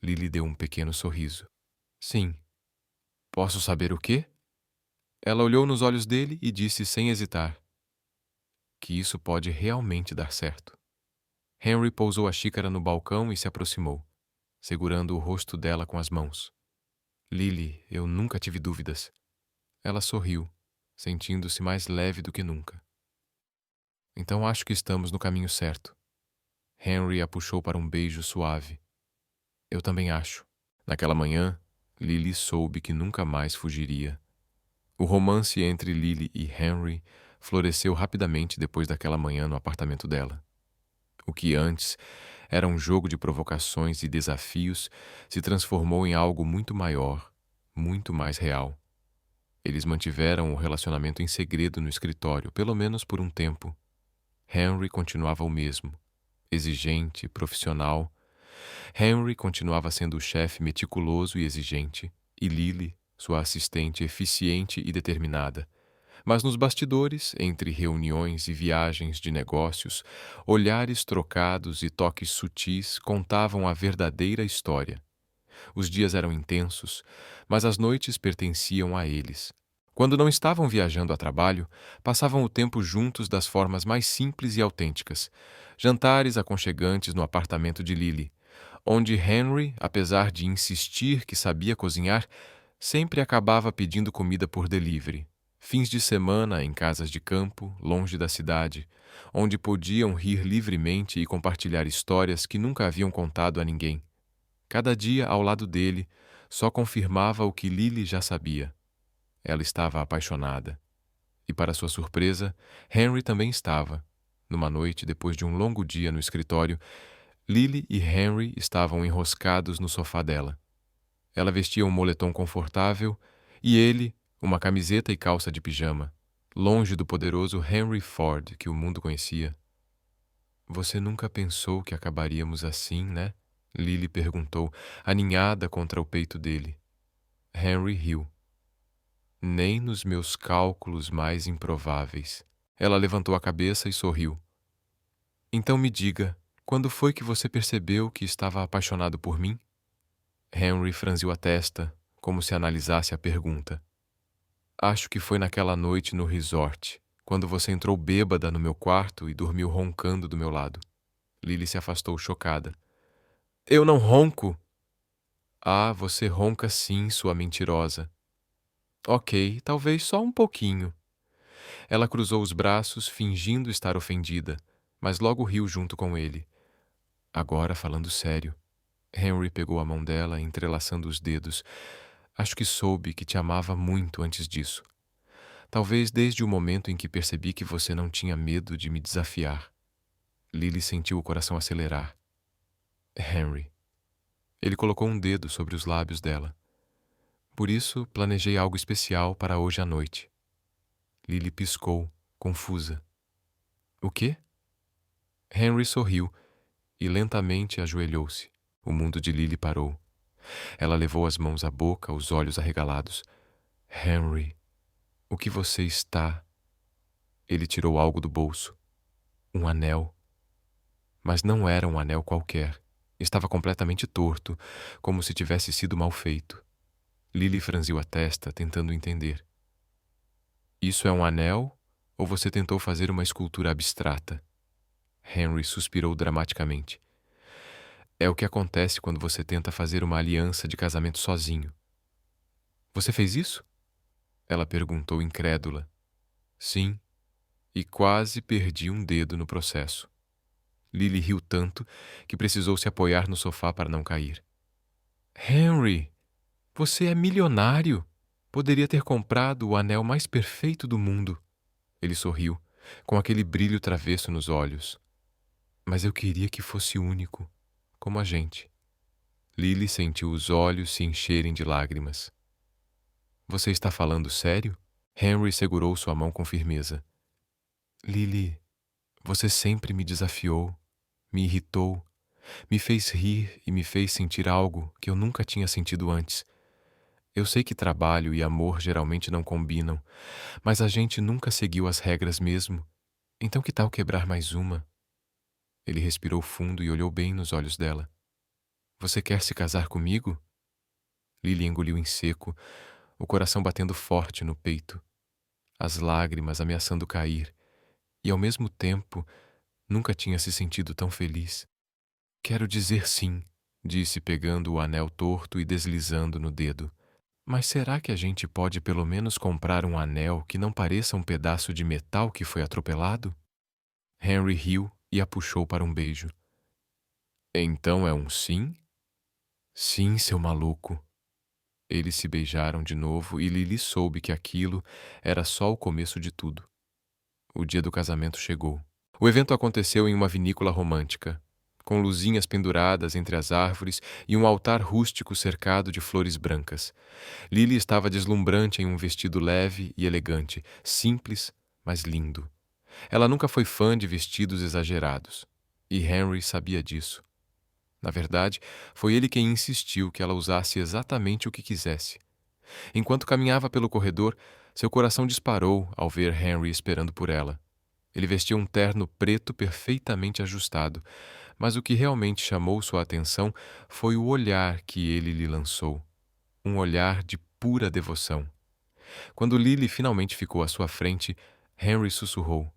Lily deu um pequeno sorriso. Sim. Posso saber o quê? Ela olhou nos olhos dele e disse sem hesitar que isso pode realmente dar certo. Henry pousou a xícara no balcão e se aproximou, segurando o rosto dela com as mãos. Lily, eu nunca tive dúvidas. Ela sorriu, sentindo-se mais leve do que nunca. Então acho que estamos no caminho certo. Henry a puxou para um beijo suave. Eu também acho. Naquela manhã, Lily soube que nunca mais fugiria. O romance entre Lily e Henry floresceu rapidamente depois daquela manhã no apartamento dela. O que antes era um jogo de provocações e desafios se transformou em algo muito maior, muito mais real. Eles mantiveram o relacionamento em segredo no escritório, pelo menos por um tempo. Henry continuava o mesmo, exigente, profissional. Henry continuava sendo o chefe meticuloso e exigente, e Lily, sua assistente eficiente e determinada. Mas nos bastidores, entre reuniões e viagens de negócios, olhares trocados e toques sutis contavam a verdadeira história. Os dias eram intensos, mas as noites pertenciam a eles. Quando não estavam viajando a trabalho, passavam o tempo juntos das formas mais simples e autênticas. Jantares aconchegantes no apartamento de Lily, onde Henry, apesar de insistir que sabia cozinhar, sempre acabava pedindo comida por delivery. Fins de semana em casas de campo, longe da cidade, onde podiam rir livremente e compartilhar histórias que nunca haviam contado a ninguém. Cada dia ao lado dele só confirmava o que Lily já sabia. Ela estava apaixonada. E, para sua surpresa, Henry também estava. Numa noite, depois de um longo dia no escritório, Lily e Henry estavam enroscados no sofá dela. Ela vestia um moletom confortável e ele, uma camiseta e calça de pijama, longe do poderoso Henry Ford que o mundo conhecia. Você nunca pensou que acabaríamos assim, né? Lily perguntou, aninhada contra o peito dele. Henry riu. Nem nos meus cálculos mais improváveis. Ela levantou a cabeça e sorriu. Então me diga, quando foi que você percebeu que estava apaixonado por mim? Henry franziu a testa, como se analisasse a pergunta. Acho que foi naquela noite no resort, quando você entrou bêbada no meu quarto e dormiu roncando do meu lado. Lily se afastou chocada. Eu não ronco! Ah, você ronca sim, sua mentirosa. Ok, talvez só um pouquinho. Ela cruzou os braços, fingindo estar ofendida, mas logo riu junto com ele. Agora, falando sério, Henry pegou a mão dela, entrelaçando os dedos. Acho que soube que te amava muito antes disso. Talvez desde o momento em que percebi que você não tinha medo de me desafiar. Lily sentiu o coração acelerar. Henry. Ele colocou um dedo sobre os lábios dela. Por isso, planejei algo especial para hoje à noite. Lily piscou, confusa. O quê? Henry sorriu e lentamente ajoelhou-se. O mundo de Lily parou. Ela levou as mãos à boca, os olhos arregalados. Henry, o que você está... Ele tirou algo do bolso. Um anel. Mas não era um anel qualquer. Estava completamente torto, como se tivesse sido mal feito. Lily franziu a testa, tentando entender. Isso é um anel ou você tentou fazer uma escultura abstrata? Henry suspirou dramaticamente. É o que acontece quando você tenta fazer uma aliança de casamento sozinho. Você fez isso? Ela perguntou incrédula. Sim, e quase perdi um dedo no processo. Lily riu tanto que precisou se apoiar no sofá para não cair. Henry, você é milionário. Poderia ter comprado o anel mais perfeito do mundo. Ele sorriu, com aquele brilho travesso nos olhos. Mas eu queria que fosse único, como a gente. Lily sentiu os olhos se encherem de lágrimas. Você está falando sério? Henry segurou sua mão com firmeza. Lily, você sempre me desafiou, me irritou, me fez rir e me fez sentir algo que eu nunca tinha sentido antes. Eu sei que trabalho e amor geralmente não combinam, mas a gente nunca seguiu as regras mesmo. Então que tal quebrar mais uma? Ele respirou fundo e olhou bem nos olhos dela. Você quer se casar comigo? Lily engoliu em seco, o coração batendo forte no peito, as lágrimas ameaçando cair, e ao mesmo tempo nunca tinha se sentido tão feliz. Quero dizer sim, disse pegando o anel torto e deslizando no dedo. Mas será que a gente pode pelo menos comprar um anel que não pareça um pedaço de metal que foi atropelado? Henry riu e a puxou para um beijo. Então é um sim? Sim, seu maluco. Eles se beijaram de novo e Lily soube que aquilo era só o começo de tudo. O dia do casamento chegou. O evento aconteceu em uma vinícola romântica, com luzinhas penduradas entre as árvores e um altar rústico cercado de flores brancas. Lily estava deslumbrante em um vestido leve e elegante, simples, mas lindo. Ela nunca foi fã de vestidos exagerados, e Henry sabia disso. Na verdade, foi ele quem insistiu que ela usasse exatamente o que quisesse. Enquanto caminhava pelo corredor, seu coração disparou ao ver Henry esperando por ela. Ele vestia um terno preto perfeitamente ajustado, mas o que realmente chamou sua atenção foi o olhar que ele lhe lançou. Um olhar de pura devoção. Quando Lily finalmente ficou à sua frente, Henry sussurrou.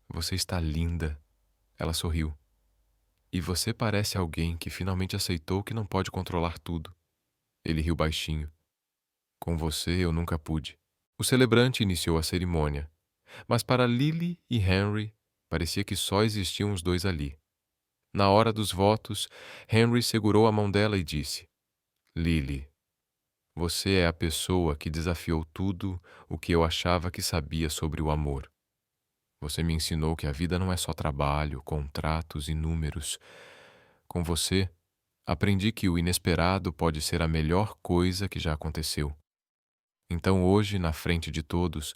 Você está linda. Ela sorriu. E você parece alguém que finalmente aceitou que não pode controlar tudo. Ele riu baixinho. Com você eu nunca pude. O celebrante iniciou a cerimônia, mas para Lily e Henry parecia que só existiam os dois ali. Na hora dos votos, Henry segurou a mão dela e disse: Lily, você é a pessoa que desafiou tudo o que eu achava que sabia sobre o amor. Você me ensinou que a vida não é só trabalho, contratos e números. Com você, aprendi que o inesperado pode ser a melhor coisa que já aconteceu. Então hoje, na frente de todos,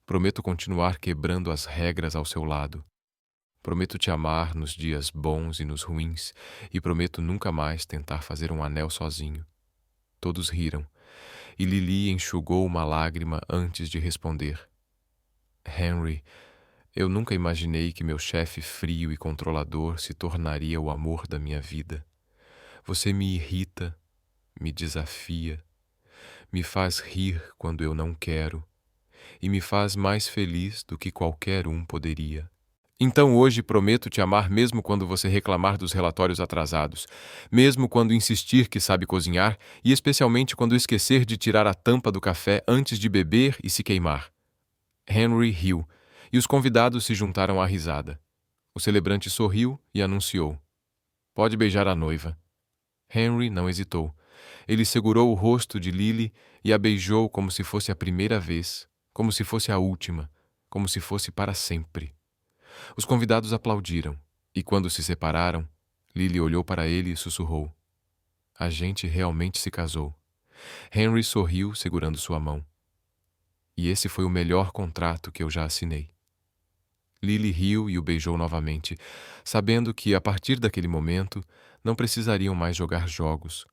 prometo continuar quebrando as regras ao seu lado. Prometo te amar nos dias bons e nos ruins, e prometo nunca mais tentar fazer um anel sozinho. Todos riram, e Lily enxugou uma lágrima antes de responder. Henry, eu nunca imaginei que meu chefe frio e controlador se tornaria o amor da minha vida. Você me irrita, me desafia, me faz rir quando eu não quero e me faz mais feliz do que qualquer um poderia. Então hoje prometo te amar mesmo quando você reclamar dos relatórios atrasados, mesmo quando insistir que sabe cozinhar e especialmente quando esquecer de tirar a tampa do café antes de beber e se queimar. Henry riu, e os convidados se juntaram à risada. O celebrante sorriu e anunciou: "Pode beijar a noiva." Henry não hesitou. Ele segurou o rosto de Lily e a beijou como se fosse a primeira vez, como se fosse a última, como se fosse para sempre. Os convidados aplaudiram, e quando se separaram, Lily olhou para ele e sussurrou: "A gente realmente se casou." Henry sorriu, segurando sua mão. "E esse foi o melhor contrato que eu já assinei." Lily riu e o beijou novamente, sabendo que, a partir daquele momento, não precisariam mais jogar jogos,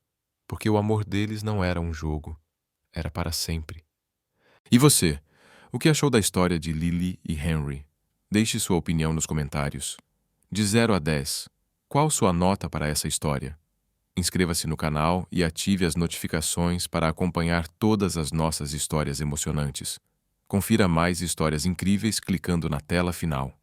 porque o amor deles não era um jogo, era para sempre. E você? O que achou da história de Lily e Henry? Deixe sua opinião nos comentários. De 0 a 10, qual sua nota para essa história? Inscreva-se no canal e ative as notificações para acompanhar todas as nossas histórias emocionantes. Confira mais histórias incríveis clicando na tela final.